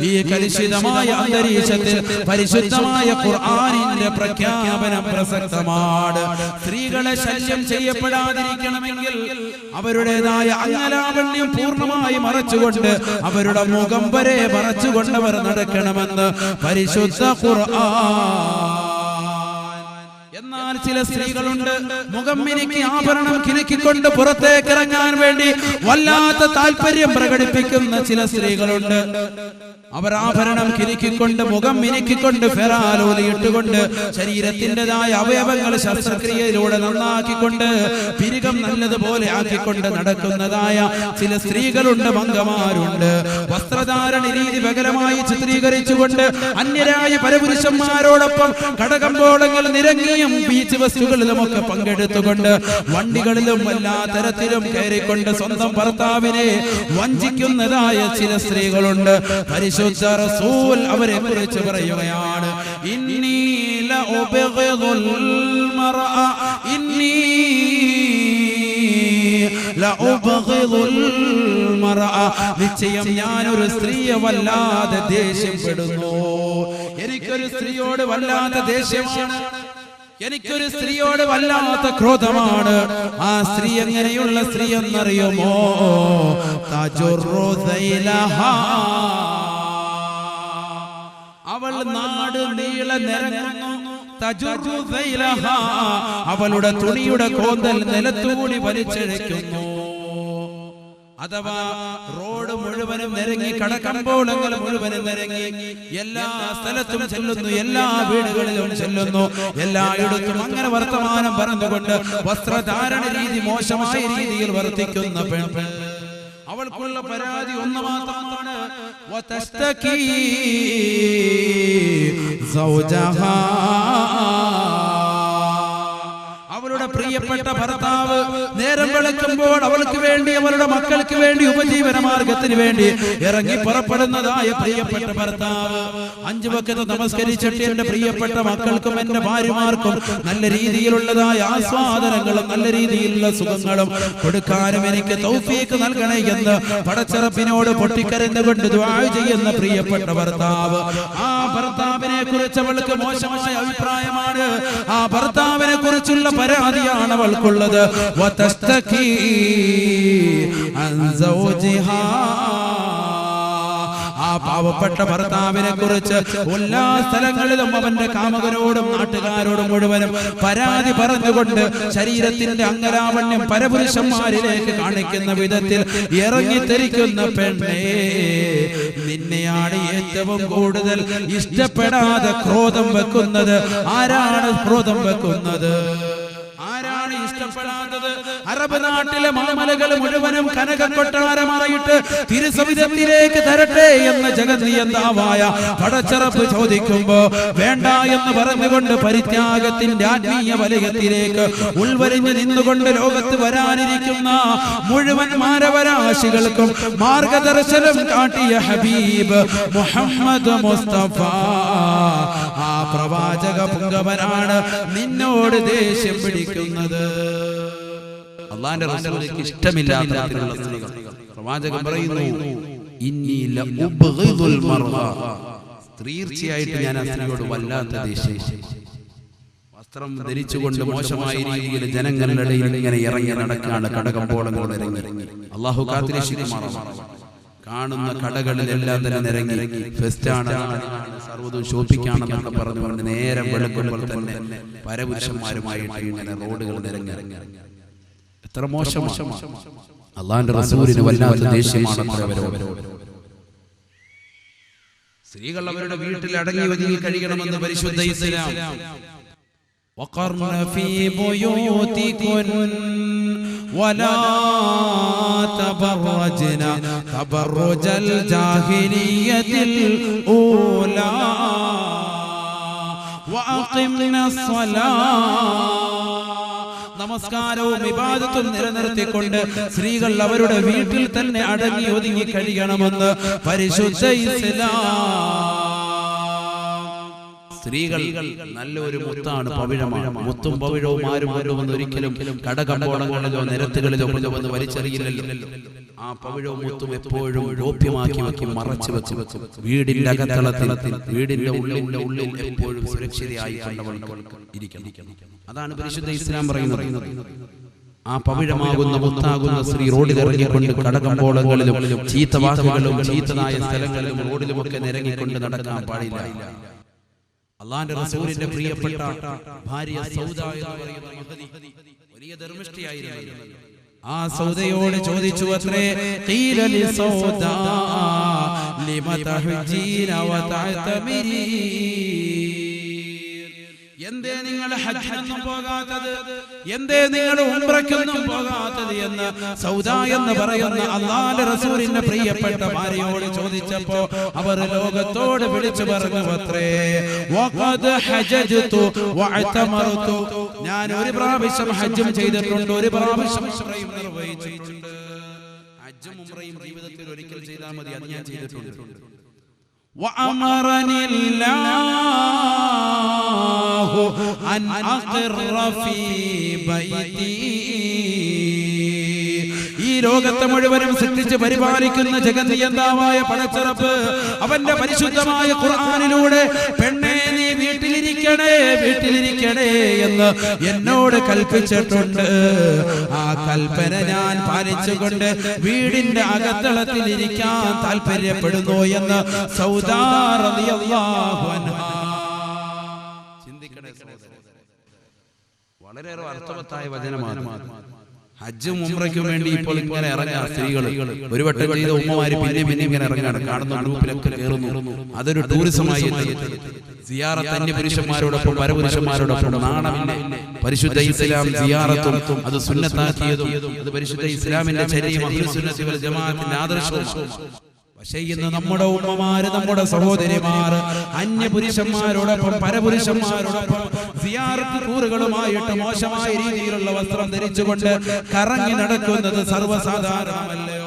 ഈ കലുഷിതമായ അന്തരീക്ഷത്തിൽ പരിശുദ്ധമായ ഖുർആനിന്റെ പ്രഖ്യാപനം പ്രസക്തമാണ്. സ്ത്രീകളെ ശല്യം ചെയ്യപ്പെടാതിരിക്കണമെങ്കിൽ അവരുടേതായ അംഗലാവണ്യം പൂർണ്ണമായി മറച്ചുകൊണ്ട് അവരുടെ മുഖം വരെ മറച്ചുകൊണ്ടവർ നടക്കണമെന്ന് പരിശുദ്ധ ഖുർആൻ. എന്നാൽ ചില സ്ത്രീകളുണ്ട് മുഖം മിനുക്കി ആഭരണം കിലുക്കിക്കൊണ്ട് പുറത്തേക്ക് ഇറങ്ങാൻ വേണ്ടി വല്ലാത്ത താല്പര്യം പ്രകടിപ്പിക്കുന്ന ചില സ്ത്രീകളുണ്ട്. അവർ ആഭരണം കിലുക്കിക്കൊണ്ട് മുഖം മിനുക്കിക്കൊണ്ട് ഫെറാലോലി ഇട്ടുകൊണ്ട് ശരീരത്തിൻ്റെതായ അവയവങ്ങൾ ശസ്ത്രക്രിയയിലൂടെ നന്നാക്കിക്കൊണ്ട് പിരികം നല്ലതുപോലെ ആക്കിക്കൊണ്ട് നടക്കുന്നതായ ചില സ്ത്രീകളുണ്ട്, മംഗമാരുണ്ട്. വസ്ത്രധാരണ രീതി വികലമായി ചിത്രീകരിച്ചുകൊണ്ട് അന്യരായ പരപുരുഷന്മാരോടൊപ്പം കടകമ്പോളങ്ങൾ നിരങ്ങിയും ബീച്ച് വസ്തുക്കളിലുമൊക്കെ പങ്കെടുത്തുകൊണ്ട് വണ്ടികളിലും എല്ലാ തരത്തിലും കയറിക്കൊണ്ട് സ്വന്തം ഭർത്താവിനെ വഞ്ചിക്കുന്നതായ ചില സ്ത്രീകളുണ്ട്. പരിശുദ്ധ റസൂൽ അവരെ കുറിച്ച് പറയുകയാണ്, ഇന്നി ലഉബ്ഗിദുൽ മർഅ ഇന്നി ലഉബ്ഗിദുൽ മർഅ നിശ്ചയം ഞാനൊരു സ്ത്രീയെ വല്ലാതെ ദേഷ്യപ്പെടുന്നു. എനിക്കൊരു സ്ത്രീയോട് വല്ലാത്ത ദേഷ്യമാണ്, എനിക്കൊരു സ്ത്രീയോട് വല്ലാത്ത ക്രോധമാണ്. ആ സ്ത്രീ എങ്ങനെയുള്ള സ്ത്രീ എന്നറിയുമോ? തജുറു ദൈലഹാ, അവൾ നാട് നീളെ നിരങ്ങുന്നു. തജുറു ദൈലഹാ, അവളുടെ തുണിയുടെ കോന്തൽ നിലത്തൂടി വലിച്ചഴയ്ക്കുന്നു. അഥവാ റോഡ് മുഴുവനും നിരങ്ങി, കടകമ്പോളങ്ങൾ മുഴുവനും നിരങ്ങി, എല്ലാ സ്ഥലത്തും ചെല്ലുന്നു, എല്ലാ വീടുകളിലും ചെല്ലുന്നു, എല്ലായിടത്തും അങ്ങനെ വർത്തമാനം പറഞ്ഞുകൊണ്ട് വസ്ത്രധാരണ രീതി മോശമായ രീതിയിൽ വർത്തിക്കുന്ന പെണ്ണ്. അവൾക്കുള്ള പരാതി ഒന്ന് മാത്രമാണ്, വതസ്തകീ സൗജഹാ, അവളുടെ പ്രിയപ്പെട്ട ഭർത്താവ് നേരം വെളുക്കുമ്പോൾ അവൾക്ക് വേണ്ടി അവളുടെ മക്കൾക്ക് വേണ്ടി ഉപജീവന മാർഗത്തിന് വേണ്ടി ഇറങ്ങി പുറപ്പെടുന്നതായ പ്രിയപ്പെട്ട ഭർത്താവ് 5 വക്ത് നമസ്കരിച്ചിട്ട് എന്റെ പ്രിയപ്പെട്ട മക്കൾക്കും എന്റെ ഭാര്യമാർക്കും നല്ല രീതിയിലുള്ളതായ ആസ്വാദനങ്ങളും നല്ല രീതിയിലുള്ള സുഖങ്ങളും കൊടുക്കാനും എനിക്ക് തൗഫീഖ് നൽകണേ എന്ന് പടച്ചറപ്പിനോട് പൊട്ടിക്കരഞ്ഞുകൊണ്ട് ദുആ ചെയ്യുന്ന പ്രിയപ്പെട്ട ഭർത്താവ്. ആ ഭർത്താവിനെ കുറിച്ച് അവൾക്ക് മോശമായ അഭിപ്രായമാണ്. ആ ഭർത്താവിനെ കുറിച്ചുള്ള പരാതിയാണ് അവൾക്കുള്ളത്. വതസ്തകീ അൻ സൗജിഹാ, ആ പാവപ്പെട്ട ഭർത്താവിനെ കുറിച്ച് എല്ലാ സ്ഥലങ്ങളിലും അവന്റെ കാമുകരോടും നാട്ടുകാരോടും മുഴുവനും പരാതി പറഞ്ഞുകൊണ്ട് ശരീരത്തിന്റെ അംഗലാവണ്യം പരപുരുഷന്മാരിലേക്ക് കാണിക്കുന്ന വിധത്തിൽ ഇറങ്ങിത്തിരിക്കുന്ന പെണ്ണേ, നിന്നെയാണ് ഏറ്റവും കൂടുതൽ ഇഷ്ടപ്പെടാതെ ക്രോധം വെക്കുന്നത്. ആരാണ് ക്രോധം വെക്കുന്നത്? ആരാണ് ഇഷ്ടപ്പെടാത്തത്? അറബ് നാട്ടിലെ മാമലകൾ മുഴുവനും കനക കൊട്ടാരമായിട്ട് തിരുസവിധത്തിലേക്ക് തരട്ടെ എന്ന് ജഗന്നിയന്താവായ പടച്ചറപ്പ് ചോദിക്കുമ്പോ വേണ്ട എന്ന് പറഞ്ഞുകൊണ്ട് പരിത്യാഗത്തിന്റെ ആത്മീയ വലയത്തിലേക്ക് ഉൾവരിഞ്ഞ് നിന്നുകൊണ്ട് ലോകത്ത് വരാനിരിക്കുന്ന മുഴുവൻ മാനവരാശികൾക്കും മാർഗദർശനം കാട്ടിയ ഹബീബ് മുഹമ്മദ് മുസ്തഫ, ആ പ്രവാചക പുങ്കവനാണ് നിന്നോട് ദേഷ്യം പിടിക്കുന്നത്. അല്ലാഹുവിന്റെ റസൂലിന് ഇഷ്ടമില്ലാത്ത സ്ത്രീകൾ. പ്രവാചകൻ പറയുന്നു, ഇന്നി ലഉബ്ഗിദുൽ മർഅ, തീർച്ചയായിട്ടും ഞാൻ ആ സ്ത്രീയോട് വല്ലാത്ത ദേഷ്യം. വസ്ത്രം ധരിച്ചുകൊണ്ട് മോശമായ രീതിയിൽ ജനങ്ങളുടെ ഇടയിൽ ഇങ്ങനെ ഇറങ്ങി നടക്കാണ്, കടകമ്പോളങ്ങൾ ഇറങ്ങി. അല്ലാഹു കാത്തിരക്ഷിക്കുമാറാവട്ടെ. കാണുന്ന കടകളിലെല്ലാം തന്നെ നിരങ്ങി ഫെസ്റ്റാണ്, സർവ്വതും ഷോപ്പിക്കാണെന്നൊക്കെ പറഞ്ഞുകൊണ്ട് നേരം വെളുക്കുമ്പോൾ തന്നെ പരപുരുഷന്മാരുമായിട്ട് ഇങ്ങനെ റോഡുകൾ നിരങ്ങി. എത്ര മോശമാണ്! അല്ലാഹുവിന്റെ റസൂലിന് വല്ലാത്ത ദേഷ്യമാണ് അവരോട്. സ്ത്രീകൾ അവരുടെ വീട്ടിൽ അടങ്ങി ഒതുങ്ങി കഴിയണമെന്ന് പരിശുദ്ധ ഇസ്ലാം. വഖർന ഫീ ബുയൂതികുൻ വലാ തബറജ്ന തബറുജൽ ജാഹിലിയത്തിൽ ഊലാ വഅഖിംന സ്വലാ. നമസ്കാരവും ഇബാദത്തും നിലനിർത്തിക്കൊണ്ട് സ്ത്രീകൾ അവരുടെ വീട്ടിൽ തന്നെ അടങ്ങി ഒതുങ്ങി കഴിയണമെന്ന് പരിശുദ്ധ ഇസ്ലാം. സ്ത്രീകൾ നല്ലൊരു മുത്താണ്, പവിഴമാണ്. മുത്തും പവിഴവും ആരും കൊണ്ടുവന്ന് ഒരിക്കലും കടകമ്പോളങ്ങളിലോ നിരത്തുകളിലോ കൊണ്ടുവന്ന് വലിച്ചെറിയില്ലല്ലോ. ആ പവിഴവും മുത്തും എപ്പോഴും ഗോപ്യമാക്കി വെക്കും, മറച്ചു വെക്കും. വീടിന്റെ അകത്തളത്തിൽ, വീടിന്റെ ഉള്ളിൽ എപ്പോഴും സുരക്ഷിതയായി ഇരിക്കണം. അതാണ് പരിശുദ്ധ ഇസ്ലാം പറയുന്നത്. ആ പവിഴമാകുന്ന മുത്താകുന്ന സ്ത്രീ റോഡിൽ ഇറങ്ങിക്കൊണ്ട് കടകമ്പോളങ്ങളിലും ചീത്ത വാക്കുകളും ചീത്തനായ സ്ഥലങ്ങളിലും റോഡിലുമൊക്കെ നിരങ്ങിക്കൊണ്ട് നടക്കാൻ പാടില്ല. അള്ളാന്റെ റസൂലിന്റെ പ്രിയപ്പെട്ട ഭാര്യ സൗദ എന്ന് പറയുന്ന മഹദി വലിയ ധർമ്മിഷ്ഠയായിരുന്നു. ആ സൗദയോട് ചോദിച്ചു അത്രേ, ഖീല ലി സൗദ ലിമ തഹ്ജീന വ തഅ്തമിരീ, എന്തേ നിങ്ങൾ ഹജ്ജിനൊന്നും പോകാത്തത്, എന്തേ നിങ്ങൾ ഉംറയ്ക്കൊന്നും പോകാത്തത് എന്ന് സൗദ എന്ന് പറയുന്ന അല്ലാഹുവിന്റെ റസൂലിന്റെ പ്രിയപ്പെട്ട ഭാര്യയോട് ചോദിച്ചപ്പോ അവർ ലോകത്തോട് വിളിച്ചു പറഞ്ഞു അത്രേ, വഖദ് ഹജ്ജതു വഅതമറതു, ഞാൻ ഒരു പ്രാവശ്യം ഹജ്ജും ചെയ്തിട്ടുണ്ട്, ഒരു പ്രാവശ്യം ഉംറയും നിർവഹിച്ചിട്ടുണ്ട്. ഹജ്ജും ഉംറയും ജീവിതത്തിൽ ഒരിക്കൽ ചെയ്താൽ മതി, അത് ഞാൻ ചെയ്തിട്ടുണ്ട്. وأمرني الله أن أقر في بيتي, ഈ ലോകത്തെ മുഴുവനും സൃഷ്ടിച്ച് പരിപാലിക്കുന്ന ജഗന്നിയന്താവായ പടച്ചറപ്പ് അവന്റെ പരിശുദ്ധമായ ഖുർആനിലൂടെ പെണ്ണേ നീ വീട്ടിലിരിക്കണേ എന്ന് എന്നോട് കൽപ്പിച്ചിട്ടുണ്ട്. ആ കൽപ്പന ഞാൻ പാലിച്ചുകൊണ്ട് വീടിന്റെ അകത്തളത്തിൽ ഇരിക്കാൻ താല്പര്യപ്പെടുന്നു എന്ന് സൗദ റളിയല്ലാഹു അൻഹാ. ചിന്തിക്കണേ സഹോദരൻ, വളരെയേറെ അർത്ഥവത്തായ വചനമാണ്. ഹജ്ജും ഉംറയ്ക്കും വേണ്ടി ഇപ്പോൾ ഇങ്ങനെ ഇറങ്ങാൻ സ്ത്രീകൾ ഒരു വട്ടം ചെയ്ത ഉമ്മമാര് പിന്നെ ഇങ്ങനെ ഇറങ്ങാണ്, കാണുന്ന ഗ്രൂപ്പിലൊക്കെ കയറുന്നു. അതൊരു ടൂറിസമായി സിയാറത്ത് അന്യ പുരുഷന്മാരോടൊപ്പം പരപുരുഷന്മാരോടൊപ്പം നാണമില്ല. പരിശുദ്ധ ഇസ്ലാം സിയാറത്തും അത് സുന്നത്താക്കിയതും അത് പരിശുദ്ധ ഇസ്ലാമിന്റെ ചര്യയും അഹ്ലുസ് സുന്നത്തി വൽ ജമാഅത്തിന്റെ ആദർശവും. പക്ഷേ ഇന്ന് നമ്മുടെ ഉമ്മമാര്, നമ്മുടെ സഹോദരിമാർ അന്യ പുരുഷന്മാരോടൊപ്പം പരപുരുഷന്മാരോടൊപ്പം സിയാറത്ത് ടൂറുകളുമായിട്ട് മോശമായ രീതിയിലുള്ള വസ്ത്രം ധരിച്ചുകൊണ്ട് കറങ്ങി നടക്കുന്നത് സർവ്വസാധാരണമല്ലയോ?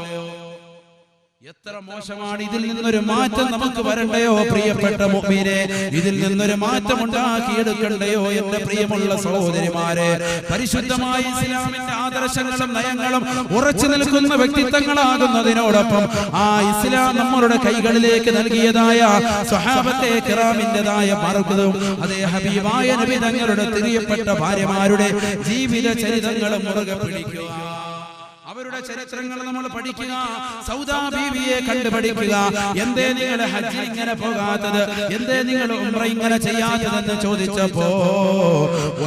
എത്ര മോശമാണ്! ഇതിൽ നിന്നൊരു മാറ്റം നമുക്ക് വരണ്ടയോ പ്രിയപ്പെട്ട മുഅ്മിനേ? ഇതിൽ നിന്നൊരു മാറ്റം ഉണ്ടാക്കിയെടുക്കണ്ടയോ എന്റെ പ്രിയമുള്ള സഹോദരിമാരെ? പരിശുദ്ധമായ ഇസ്ലാമിന്റെ ആദർശങ്ങളും നയങ്ങളും ഉറച്ചു നിൽക്കുന്ന വ്യക്തിത്വങ്ങളാകുന്നതിനോടൊപ്പം ആ ഇസ്ലാം നമ്മളുടെ കൈകളിലേക്ക് നൽകിയതായ സ്വഹാബത്തെ കിറാമിന്റേതായ മാർഗ്ഗവും അതേ ഹബീബായ നബി തങ്ങളുടെ പ്രിയപ്പെട്ട ഭാര്യമാരുടെ ജീവിത ചരിതങ്ങളും മുറുകെ പിടിക്കുക. അവരുടെ ചരിത്രങ്ങൾ നമ്മൾ പഠിക്കുക, സൗദാ ബീവിയെ കണ്ടു പഠിക്കുക. എന്തേ നിങ്ങൾ ഹജ്ജ് ഇങ്ങനെ പോകാത്തത്, എന്തേ നിങ്ങൾ ഉംറ ഇങ്ങനെ ചെയ്യാത്തതെന്ന് ചോദിച്ചപ്പോ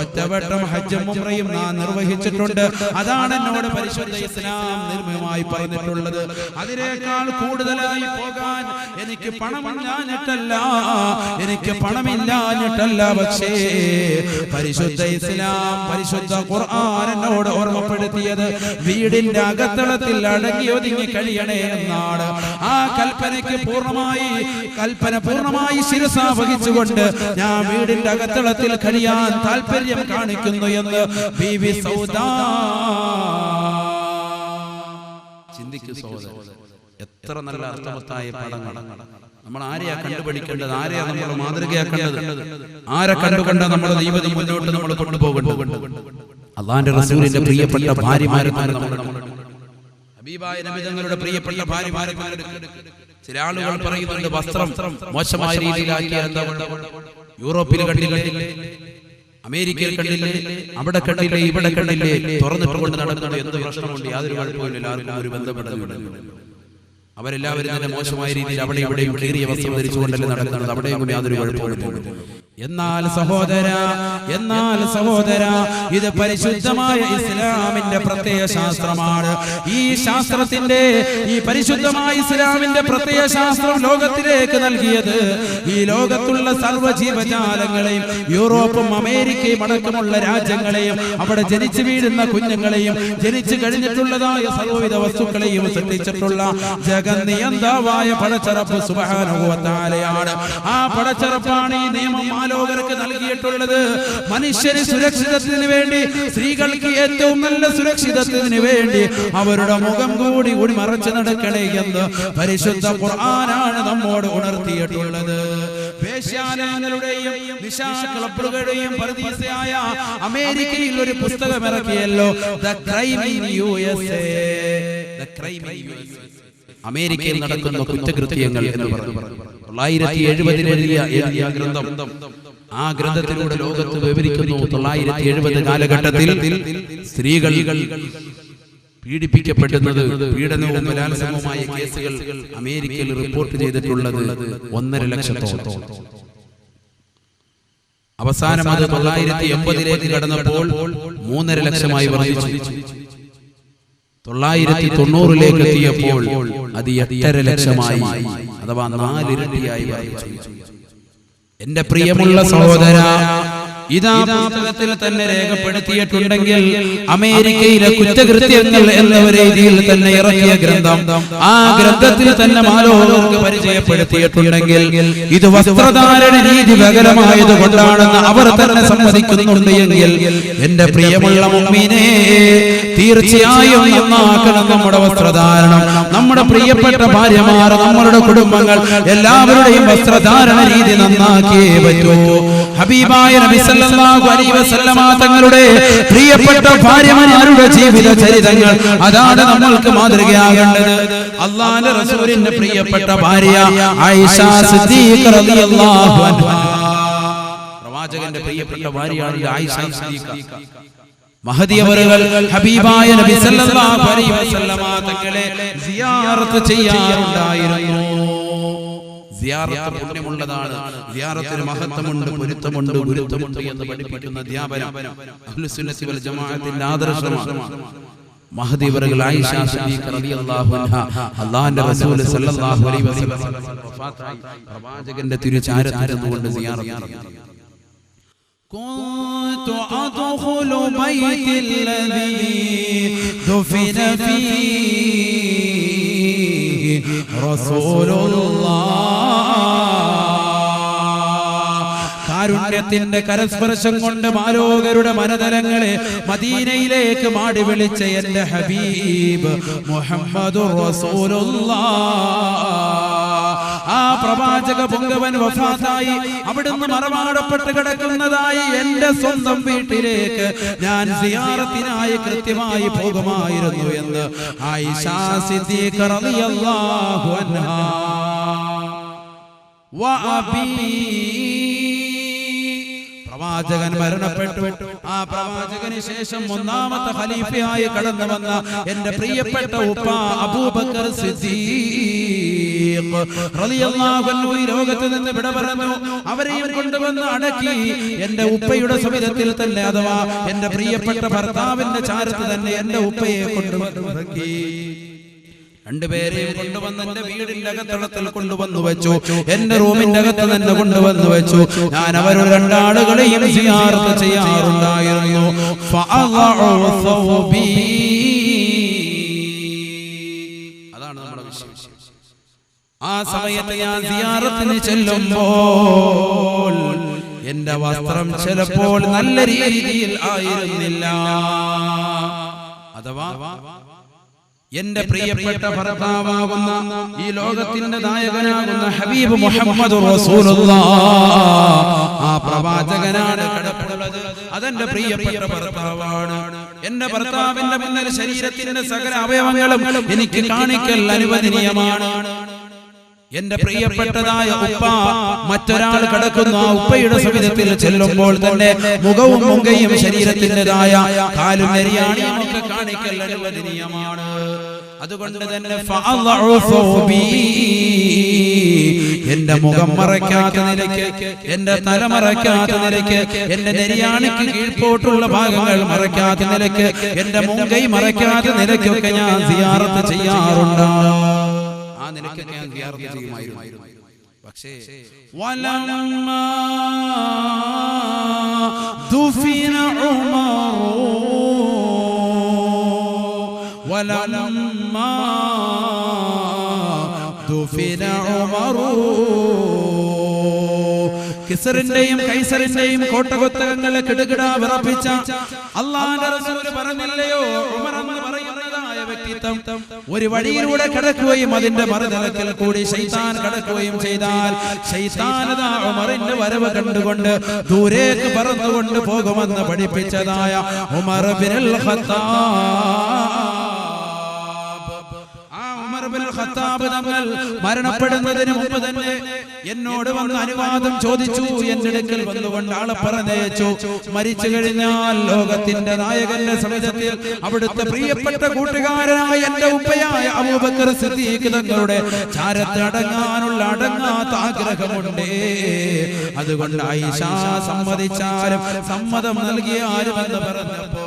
ഒറ്റവട്ടം ഹജ്ജും ഉംറയും ഞാൻ നിർവഹിച്ചിട്ടുണ്ട്, അതാണ് എന്നോട് പരിശുദ്ധ ഇസ്ലാം നിർമ്മയമായി പറഞ്ഞിട്ടുള്ളത്. അതിനേക്കാൾ കൂടുതലായി പോകാൻ എനിക്ക് പണമില്ലാഞ്ഞിട്ടല്ല, പക്ഷേ പരിശുദ്ധ ഇസ്ലാം പരിശുദ്ധ ഖുർആൻ എന്നോട് ഓർമ്മപ്പെടുത്തിയത് വീടിന്റെ അകത്തളത്തിൽ അടങ്ങി ഒതുങ്ങി കഴിയണേ എന്നാണ്. ആ കൽപ്പന പൂർണ്ണമായി ശിരസ വഹിച്ചുകൊണ്ട് ഞാൻ വീടിന്റെ അകത്തളത്തിൽ കഴിയാൻ താല്പര്യം കാണിക്കുന്നു എന്ന് ബീവി സൗദ. ചിന്തിക്കൂ സഹോദരൻ, എത്ര നല്ല അർത്ഥവത്തായ പദങ്ങൾ. നമ്മൾ ആരെയാ കണ്ടുപിടിക്കേണ്ടത്, ആരെയാ നമ്മൾ മാതൃകയാക്കേണ്ടത്, ആരെ കണ്ടുകൊണ്ട് നമ്മുടെ ജീവിതം മുന്നോട്ട് നമ്മൾ കൊണ്ടുപോകേണ്ടത്? അല്ലാഹുവിന്റെ റസൂലിന്റെ പ്രിയപ്പെട്ട ഭാര്യമാരെ, ഹബീബായ നബി തങ്ങളുടെ പ്രിയപ്പെട്ട ഭാര്യമാരെ. ചില ആളുകൾ പറയുന്നുണ്ട് വസ്ത്രം മോശമായ രീതിയിലാക്കിയാൽ എന്താ? യൂറോപ്പിൽ കണ്ടില്ലേ, അമേരിക്കയിൽ കണ്ടില്ലേ, അവിടെ കണ്ടില്ലേ, ഇവിടെ കണ്ടില്ലേ, തുറന്നിട്ട് കൊണ്ട് നടക്കുന്നത് എന്ത് പ്രശ്നമുണ്ട്? യാതൊരു കുഴപ്പമില്ല, എല്ലാവർക്കും ഒരു ബന്ധപ്പെടുന്നുണ്ട്. അവരെല്ലാവരും തന്നെ മോശമായ രീതിയിൽ അവിടെ ഇവിടെയും കീറിയ വസ്ത്രം ധരിച്ചുകൊണ്ടല്ലേ നടക്കുന്നത്, അവിടെയും കൂടി യാതൊരു കുഴപ്പമില്ല. എന്നാൽ സഹോദര ഇത് പരിശുദ്ധമായ ഇസ്ലാമിന്റെ പ്രത്യയ ശാസ്ത്രമാണ്. ഈ ശാസ്ത്രത്തിന്റെ, ഈ പരിശുദ്ധമായ ഇസ്ലാമിന്റെ പ്രത്യയ ശാസ്ത്രം ലോകത്തിലേക്ക് നൽകിയത് ഈ ലോകത്തുള്ള സർവ്വ ജീവജാലങ്ങളെയും യൂറോപ്പും അമേരിക്കയും അടക്കമുള്ള രാജ്യങ്ങളെയും അവിടെ ജനിച്ചു വീഴുന്ന കുഞ്ഞുങ്ങളെയും ജനിച്ചു കഴിഞ്ഞിട്ടുള്ളതായ സർവ്വവിധ വസ്തുക്കളെയും സൃഷ്ടിച്ചിട്ടുള്ള ജഗന്നിയന്താവായ പടച്ചറപ്പ് സുബ്ഹാനഹു വ തആലയാണ്. ആ പടച്ചറപ്പാണ് ഈ നിയമം ലോകർക്ക് നൽകിയിട്ടുള്ളത്. മനുഷ്യന് സുരക്ഷിതത്വത്തിന് വേണ്ടി, സ്ത്രീകൾക്ക് ഏറ്റവും നല്ല സുരക്ഷിതത്വത്തിന് വേണ്ടി അവരുടെ മുഖം കൂടി മറച്ചു നടക്കണേ എന്ന് പരിശുദ്ധ ഖുർആനാണ് നമ്മോട് ഉണർത്തിയിട്ടുള്ളത്. വേശ്യാലയങ്ങളുടെയും നിശാ ക്ലബ്ബുകളുടെയും പരദീസയായ അമേരിക്കയിൽ ഒരു പുസ്തകം ഇറക്കിയല്ലോ, ദ ക്രൈം ഇൻ USA. അമേരിക്കയിൽ നടക്കുന്ന കുറ്റകൃത്യങ്ങൾ എന്ന് പറഞ്ഞു 970 എഴുതിയ ഗ്രന്ഥം. ആ ഗ്രന്ഥത്തിലൂടെ ലോകത്ത് വിവരിക്കുന്നു 970 കാലഘട്ടത്തിൽ സ്ത്രീകൾ പീഡിപ്പിക്കപ്പെടുന്നത്, പീഡനവും ബലാത്സംഗവുമായ കേസുകൾ അമേരിക്കയിൽ റിപ്പോർട്ട് ചെയ്തിട്ടുള്ളത് 1.5 ലക്ഷത്തോളം. അവസാനം അത് 980 കടന്നപ്പോൾ 3.5 ലക്ഷമായി വർദ്ധിച്ചു. 990 എത്തിയപ്പോൾ അത് 8.5 ലക്ഷമായി, അഥവാ 4 ഇരട്ടിയായി വർദ്ധിച്ചു. എന്റെ പ്രിയമുള്ള സഹോദര, ഇതാ പുസ്തകത്തിൽ തന്നെ രേഖപ്പെടുത്തിയിട്ടുണ്ടെങ്കിൽ അമേരിക്കയിലെ കുറ്റകൃത്യങ്ങൾ എന്ന രീതിയിൽ തന്നെ ഇറക്കിയ ഗ്രന്ഥം, ആ ഗ്രന്ഥത്തിൽ തന്നെ മാലോകർക്ക് പരിചയപ്പെടുത്തിയിട്ടുണ്ടെങ്കിൽ ഇത് വസ്ത്രധാരണ രീതി വികലമായത് കൊണ്ടാണെന്ന് അവർ തന്നെ സമ്മതിക്കുന്നുണ്ട് എങ്കിൽ എന്റെ പ്രിയമുള്ള മുഅ്മിനേ, തീർച്ചയായും നന്നാക്കണം നമ്മുടെ വസ്ത്രധാരണം. നമ്മുടെ പ്രിയപ്പെട്ട ഭാര്യമാർ, നമ്മളുടെ കുടുംബങ്ങൾ എല്ലാവരുടെയും വസ്ത്രധാരണ രീതി നന്നാക്കിയേ പറ്റൂ. ഹബീബായ നബി സല്ലല്ലാഹു അലൈഹി വസല്ലമ തങ്ങളുടെ പ്രിയപ്പെട്ട ഭാര്യമാരുടെ ജീവിത ചരിതങ്ങൾ അതാണ് നമ്മൾക്ക് മാതൃകയാകേണ്ടത്. അല്ലാഹുവിന്റെ റസൂലിന്റെ പ്രിയപ്പെട്ട ഭാര്യ ആയിഷ സിദ്ദീഖ റളിയല്ലാഹു അൻഹാ, പ്രവാചകന്റെ പ്രിയപ്പെട്ട ഭാര്യയാണ് ആയിഷ സിദ്ദീഖ. മഹദി അവറുകൾ ഹബീബായ നബി സല്ലല്ലാഹു അലൈഹി വസല്ലമ തങ്ങളെ സിയാറത്ത് ചെയ്യാറുണ്ടായിരുന്നു. സിയാറത്ത് പുണ്യമുള്ളതാണ്. സിയാറത്തിന് മഹത്വമുണ്ട്, പൊരുത്തമുണ്ട്, ഗുരുത്വമുണ്ട് എന്ന് പഠിപ്പിക്കുന്ന അധ്യാപനം അഹ്ലുസുന്നത്തി വൽ ജമാഅത്തിന്റെ ആദർശമാണ്. മഹദി അവറുകൾ ആയിഷ സിദ്ദീഖ റളിയല്ലാഹു അൻഹ അല്ലാഹുവിന്റെ റസൂൽ സല്ലല്ലാഹു അലൈഹി വസല്ലം വഫാത്തായി പ്രവാചകന്റെ തിരുചാരത്തിൽ നിന്നുകൊണ്ട് സിയാറത്ത്. كنت أدخل بيت الذي دفن فيه رسول الله. കാരുണ്യത്തിന്റെ കരസ്പർശം കൊണ്ട് മാലോകരുടെ മനതലങ്ങളെ മദീനയിലേക്ക് മാടി വിളിച്ച എന്റെ ഹബീബ് മുഹമ്മദുർ റസൂലുള്ളാഹ്. ആ പ്രവാചക പൊങ്കവൻ വഫാത്തായി അവിടുന്ന് മറമാടപ്പെട്ട് കിടക്കുന്നതായി എന്റെ സ്വന്തം വീട്ടിലേക്ക് ഞാൻ സിയാറത്തിനായി കൃത്യമായി പോകുമായിരുന്നു എന്ന് ആയിഷ സിദ്ദീഖ റളിയല്ലാഹു അൻഹാ. പ്രവാചകൻ മരണപ്പെട്ടു. ആ പ്രവാചകന് ശേഷം 1ാമത്തെ ഖലീഫയായി കടന്നു വന്ന എന്റെ പ്രിയപ്പെട്ട ഉപ്പ അബൂബക്കർ സിദ്ദീഖ് റളിയല്ലാഹു അൻഹു ഈ ലോകത്ത് നിന്ന് വിട പറഞ്ഞു. അവരെയും കൊണ്ടുവന്ന് അടക്കി എന്റെ ഉപ്പയുടെ സവിധത്തിൽ തന്നെ, അഥവാ എന്റെ പ്രിയപ്പെട്ട ഭർത്താവിന്റെ ചാരത്ത് തന്നെ എന്റെ ഉപ്പയെ കൊണ്ടുവന്നു. രണ്ടുപേരെയും കൊണ്ടുവന്ന് എന്റെ വീടിന്റെ അകത്തളത്തിൽ കൊണ്ടുവന്നു വെച്ചു. എന്റെ റൂമിന്റെ അകത്ത് തന്നെ കൊണ്ടുവന്നു വെച്ചു. ഞാൻ അവരുടെ 2 ആളുകളെയും സിയാറത്ത് ചെയ്യാറുണ്ടായിരുന്നു. അതാണ് നമ്മുടെ വിഷയം. ആ സമയത്ത് ഞാൻ സിയാറത്തിന് ചെല്ലുമ്പോൾ എന്റെ വസ്ത്രം ചിലപ്പോൾ നല്ല രീതിയിൽ ആയിരുന്നില്ല. അഥവാ എന്റെ പ്രിയപ്പെട്ട ഭർത്താവാകുന്ന ഈ ലോകത്തിന്റെ നായകനാകുന്ന ഹബീബ് മുഹമ്മദ് റസൂലുള്ളാഹ്, ആ പ്രവാചകനാണ് കിടപ്പുള്ളത്. അതെന്റെ പ്രിയപ്പെട്ട ഭർത്താവാണ്. എന്റെ ഭർത്താവിന്റെ മുന്നിൽ ശരീരത്തിന്റെ സകല അവയവങ്ങളും എനിക്ക് കാണിക്കൽ അനുവദനീയമാണ്. എന്റെ പ്രിയപ്പെട്ടതായ ഉപ്പ മറ്റൊരാൾ കിടക്കുന്ന ആ ഉപ്പയുടെ സവിധത്തിൽ ചെല്ലുമ്പോൾ തന്നെ മുഖവും മുങ്കയും ശരീരത്തിൻ്റെതായ കാലും നെരിയാണിയും ഒക്കെ കാണിക്കൽ അനുവദനീയമാണ്. അതുകൊണ്ട് തന്നെ എന്റെ മുഖം മറയ്ക്കാത്ത നിലയ്ക്ക്, എന്റെ തല മറയ്ക്കാത്ത നിലയ്ക്ക്, എന്റെ നെരിയാണിക്ക് കീഴ്പോട്ടുള്ള ഭാഗങ്ങൾ മറയ്ക്കാത്ത നിലയ്ക്ക്, എന്റെ മുങ്കൈ മറയ്ക്കാത്ത നിലയ്ക്കൊക്കെ ഞാൻ സിയാറത്ത് ചെയ്യാറുണ്ട്. ആ നിലയ്ക്കൊക്കെ ഞാൻ സിയാറത്ത് ചെയ്യുമായിരുന്നു. പക്ഷേ വലമ്മാ ദുഫിന ഉമറു വലമ്മാ ദുഫിന ഉമറു, കിസറിന്റെയും കൈസറിന്റെയും കോട്ടകൊത്തകങ്ങളെ കിടുകിട വിറപ്പിച്ച അല്ലാഹുവിന്റെ റസൂൽ പറഞ്ഞില്ലയോ, ഉമർ എന്ന് പറയുന്നതായ വ്യക്തി വ്യക്തിത്വം ഒരു വഴിയിലൂടെ കടക്കുകയും അതിന്റെ മറുതലത്തിൽ കൂടി ശൈത്താൻ കടക്കുകയും ചെയ്താൽ ശൈത്താൻ ഉമറിന്റെ വരവ് കണ്ടുകൊണ്ട് ദൂരേക്ക് പറന്നുകൊണ്ട് പോകുമെന്ന് പഠിപ്പിച്ചതായ ഉമർ ഇബ്നുൽ ഖത്താബ് തങ്ങൾ മരണപ്പെടുന്നതിന് മുമ്പ് തന്നെ എന്നോട് വന്ന് അനുവാദം ചോദിച്ചു. എന്റെ അടുക്കൽ വന്നുകൊണ്ട് ആളെ പറഞ്ഞയച്ചു. മരിച്ചു കഴിഞ്ഞാൽ ലോകത്തിന്റെ നായകന്റെ സമിതിയിൽ അവിടുത്തെ പ്രിയപ്പെട്ട കൂട്ടുകാരനായ എന്റെ ഉപ്പയായ അബൂബക്കർ സിദ്ദീഖ് തങ്ങളുടെ ചാരത്ത് അടങ്ങാനുള്ള അടങ്ങാത്ത ആഗ്രഹമുണ്ട്. അതുകൊണ്ട് ആയിഷ സമ്മതിച്ചാലും സമ്മതം നൽകിയാലും എന്ന് പറഞ്ഞപ്പോ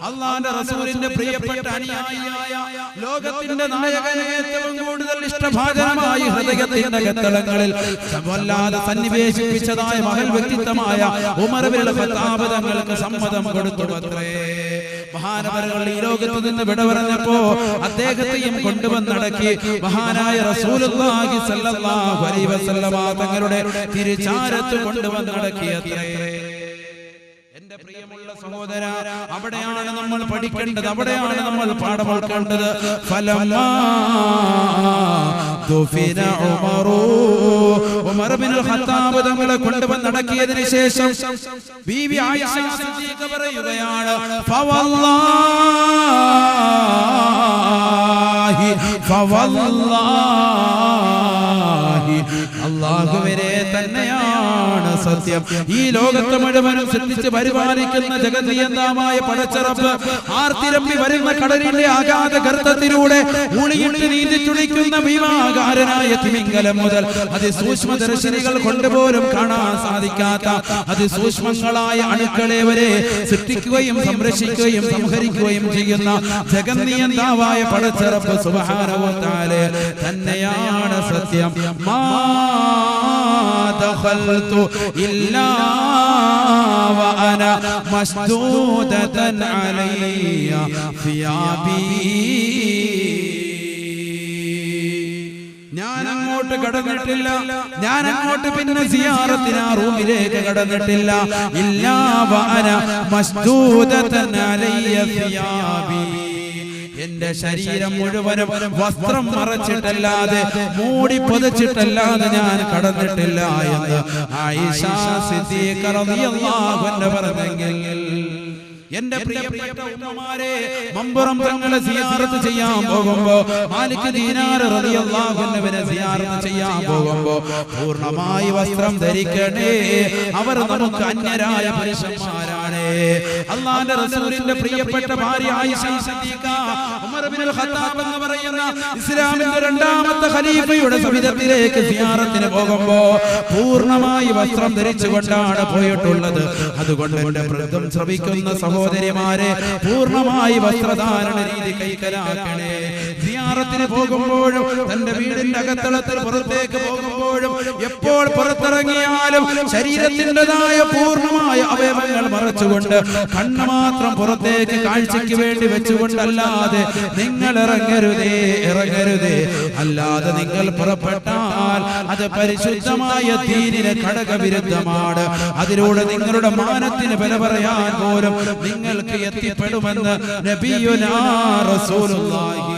അല്ലാഹുവിന്റെ റസൂലിന്റെ പ്രിയപ്പെട്ട അനുയായിയായ ലോകത്തിന്റെ നായകനെ ഏറ്റവും കൂടുതൽ ഇഷ്ടഭാജനമായി ഹൃദയത്തിന്റെ ഗത്തളങ്ങളിൽ വല്ലാതെ സന്നിവേശിപ്പിച്ചതായ മഹൽ വ്യക്തിത്വമായ ഉമർ ഇബ്നുൽ ഖത്താബ് തങ്ങൾക്ക് സമ്മതം കൊടുത്തുവത്രേ. മഹാനവറുകൾ ഈ ലോകത്ത് നിന്ന് വിട പറഞ്ഞപ്പോ അദ്ദേഹത്തെയും കൊണ്ടുവന്നടക്കി മഹാനായ റസൂലുള്ളാഹി സ്വല്ലല്ലാഹു അലൈഹി വസല്ലമ തങ്ങളുടെ തിരുചാരത്ത് കൊണ്ടുവന്നടക്കിയത്രേ. എന്റെ പ്രിയമുള്ള സഹോദര, അവിടെയാണ് നമ്മൾ പഠിക്കേണ്ടത്, അവിടെയാണ് നമ്മൾ പാഠം ഉൾക്കൊണ്ടത്. ഫലമാ ദുഫിന ഉമറു, ഉമർ ഇബ്നുൽ ഖത്താബ് തങ്ങളെ കൊണ്ടുവന്നടക്കിയതിന് ശേഷം ബീവി ആയിഷ സിദ്ദീഖ പറയുകയാണ്, ഫവല്ലാഹി അല്ലാഹുവിനെ തന്നെയാണ് സത്യം. ഈ ലോകത്തെ മുഴുവനും സൃഷ്ടിച്ച് പരിപാലിക്കുന്ന ജഗന്നിയന്തമായ പടച്ചറപ്പ് ആർത്തിരമ്പി വരുന്ന കടലിന്റെ അഗാധ ഗർത്തത്തിലൂടെ ഉളിയിട്ട് നീന്തി തുടിക്കുന്ന ഭീമാകാരനായ തിമിംഗലം മുതൽ അതിസൂക്ഷ്മദർശിനികൾ കൊണ്ടുപോലും കാണാൻ സാധിക്കാത്ത അതിസൂക്ഷ്മങ്ങളായ അണുക്കളെ വരെ സൃഷ്ടിക്കുകയും സംരക്ഷിക്കുകയും സംഹരിക്കുകയും ചെയ്യുന്ന ജഗന്നിയന്താവായ പടച്ചറപ്പ് സുബ്ഹാനഹു വ തആല തന്നെയാണ് സത്യം. ദഖൽതു ഇല്ലാ വഅന മസ്ദൂദതൻ അലയ്യ ഫിയാബി, ഞാൻ അങ്ങോട്ട് കടന്നിട്ടില്ല, ഞാൻ അങ്ങോട്ട് പിന്നെ സിയാറത്തിന് ആ റൂമിലേക്ക് കടന്നിട്ടില്ല. ഇല്ലാ വഅന മസ്ദൂദതൻ അലയ്യ ഫിയാബി, എന്റെ ശരീരം മുഴുവനും വസ്ത്രം മറച്ചിട്ടല്ലാതെ മൂടി പൊതിച്ചിട്ടല്ലാതെ ഞാൻ കടന്നിട്ടില്ല എന്ന് ആയിഷ സിദ്ദീഖ റളിയല്ലാഹു അൻഹ പറഞ്ഞെങ്കിൽ എന്റെ പ്രിയപ്പെട്ട ഉമ്മമാരെ, മമ്പുറം തങ്ങളെ സിയാറത്ത് ചെയ്യാൻ പോകുമ്പോ മാലിക് ദീനാർ റളിയല്ലാഹു അൻഹുവിനെ സിയാറത്ത് ചെയ്യാൻ പോകുമ്പോ പൂർണ്ണമായി വസ്ത്രം ധരിക്കണേ. അവർ നമുക്ക് അന്യരായ പുരുഷന്മാരാണ്. അല്ലാഹുവിന്റെ റസൂലിന്റെ പ്രിയപ്പെട്ട ഭാര്യ ആയിഷ സിദ്ദീഖ ഉമർ ഇബ്നുൽ ഖത്താബ് എന്ന് പറയുന്ന ഇസ്ലാമിന്റെ രണ്ടാമത്തെ ഖലീഫയുടെ സവിധത്തിലേക്ക് സിയാറത്തിന് പോകുമ്പോ പൂർണ്ണമായി വസ്ത്രം ധരിച്ചുകൊണ്ടാണ് പോയിട്ടുള്ളത്. അതുകൊണ്ട് എന്റെ പ്രബന്ധം ശ്രവിക്കുന്ന സഹോദരിമാരെ, പൂർണ്ണമായി വസ്ത്രധാരണ രീതി കൈക്കലാക്കണേ. സിയാറത്തിന് പോകുമ്പോഴും തന്റെ വീടിന്റെ അകത്തളത്തിൽ പുറത്തേക്ക് പോകുമ്പോഴും എപ്പോൾ പുറത്തിറങ്ങിയാലും ശരീരത്തിൻ്റെതായ പൂർണ്ണമായ അവയവങ്ങൾ മറച്ചുകൊണ്ട് കണ്ണ് മാത്രം പുറത്തേക്ക് കാഴ്ചയ്ക്ക് വേണ്ടി വെച്ചുകൊണ്ടല്ലാതെ നിങ്ങൾ ഇറങ്ങരുതേ, ഇറങ്ങരുതേ. അല്ലാതെ നിങ്ങൾ പുറപ്പെട്ടാൽ അത് പരിശുദ്ധമായ ദീനിന് ഘടകവിരുദ്ധമാണ്. അതിലൂടെ നിങ്ങളുടെ മാനത്തിന് വില പറയാൻ പോലും നിങ്ങൾക്ക് എത്തിപ്പെടുമെന്ന് നബിയുനാ റസൂലുള്ളാഹി.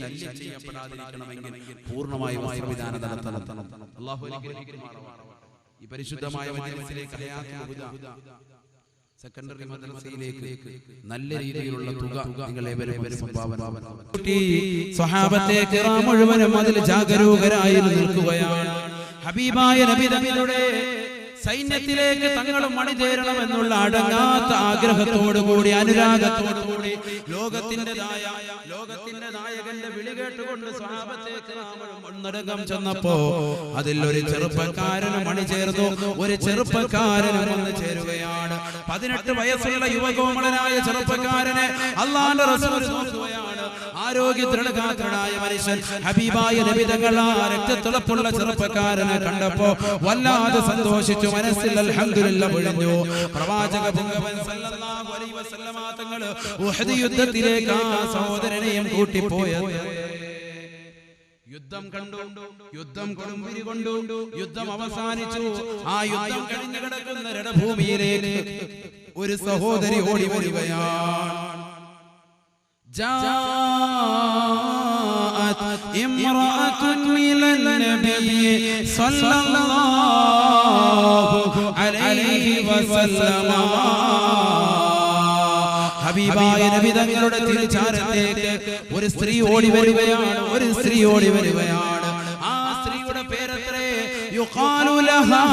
ശല്യം ചെയ്യപ്പെടാതിരിക്കണമെങ്കിൽ പൂർണ്ണമായി വസ്ത്രവിധാനം നടത്തണം. അല്ലാഹു അനുഗ്രഹിക്കുമാറാവട്ടെ. ഈ പരിശുദ്ധമായ മജ്‌ലിസിലേക്ക് സെക്കൻഡറി മദ്രസയിലേക്ക് നല്ല രീതിയിലുള്ള തുക നിങ്ങൾ ഏവരും സംഭാവന. സ്വഹാബത്തെ കിറാം മുഴുവനും അതിൽ ജാഗരൂകരായി നിൽക്കുകയാണ്. ഹബീബായ നബി തങ്ങളുടെ സൈന്യത്തിലേക്ക് തങ്ങളും അണിചേരണമെന്നുള്ള അടങ്ങാത്ത ആഗ്രഹത്തോടുകൂടി അനുരാഗത്തോടുകൂടി ലോകത്തിന്റെ നായകന്റെ വിളി കേട്ടുകൊണ്ട് സ്വഹാബത്തേക്ക് ഒന്നടങ്കം ചെന്നപ്പോ അതിൽ ഒരു ചെറുപ്പക്കാരനും അണിചേർന്നു. ഒരു ചെറുപ്പക്കാരനും വന്ന് ചേരുകയാണ്. 18 വയസ്സുള്ള യുവകോമളനായ ചെറുപ്പക്കാരനെ അല്ലാഹുവിന്റെ റസൂൽ നോക്കുകയാണ്. ആരോഗ്യ ദൃഢഗാത്രനായ മനുഷ്യൻ ഹബീബായ നബി തങ്ങൾ ആ രക്തത്തിളപ്പുള്ള ചെറുപ്പക്കാരനെ കണ്ടപ്പോ വല്ലാതെ സന്തോഷിച്ചു. മനസ്സിൽ അൽഹംദുലില്ലാഹ് പൊഴിഞ്ഞു. പ്രവാചക പുങ്കവൻ സല്ലല്ലാഹു അലൈഹി വസല്ലമ തങ്ങൾ ഉഹദ് യുദ്ധത്തിലേക്ക് ആ സഹോദരനെയും കൂട്ടിപ്പോയത്. യുദ്ധം കണ്ടു, യുദ്ധം കൊടുമ്പിരി കൊണ്ടു, യുദ്ധം അവസാനിച്ചു. ആ യുദ്ധം കഴിഞ്ഞു കിടക്കുന്ന രണഭൂമിയിലേക്ക് ഒരു സഹോദരി ഓടി വരികയാണ്. جاءت امرأة إلى النبي صلى الله عليه وسلم ഹബീബായ നബി തങ്ങളുടെ തിരുചാരത്തേക്ക് ഒരു സ്ത്രീ ഓടി വരികയാണ്. ആ സ്ത്രീയുടെ പേരെത്രേ? യുഖാലു ലഹാ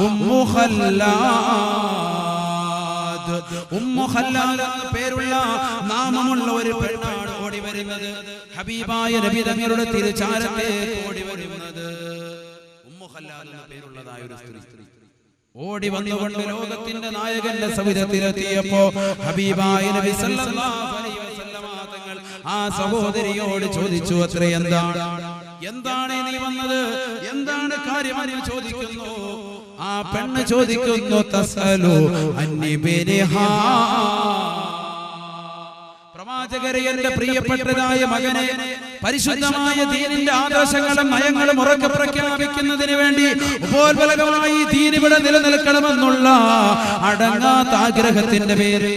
ഉമ്മു ഖല്ലാദ്. ഉമ്മു ഖല്ലാദ് എന്ന പേരുള്ള നാമമുള്ള ഒരു പെണ്ണാണ് ഓടി വരുന്നത്. ഹബീബായ നബി തങ്ങളുടെ തിരുചാരത്തേക്ക് ഓടി വരുന്നത് ഉമ്മു ഖല്ലാദ് എന്ന പേരുള്ളതായ ഒരു സ്ത്രീ ഓടി വന്നുകൊണ്ട് ലോകത്തിന്റെ നായകന്റെ സവിധത്തിലെത്തിയപ്പോ ഹബീബായ നബി സല്ലല്ലാഹു അലൈഹി വസല്ലമ തങ്ങൾ ആ സഹോദരിയോട് ചോദിച്ചു, അത്രേ എന്താണ് നീ വന്നത്, എന്താണ് കാര്യം എന്ന് ചോദിക്കുന്നു. ആ പെണ്ണ് ചോദിക്കുന്നു, തസ്അലു അന്നി ബിനിഹാ. പ്രവാചകരെ, എന്റെ പ്രിയപ്പെട്ടതായ മകനെ പരിശുദ്ധമായ ദീനിന്റെ ആദർശങ്ങളും നയങ്ങളും ഉറക്കെ പ്രഖ്യാപിക്കുന്നതിന് വേണ്ടി ഉപോത്ബലകമായി ദീൻ ഇവിടെ നിലനിൽക്കണമെന്നുള്ള അടങ്ങാത്ത ആഗ്രഹത്തിന്റെ പേര്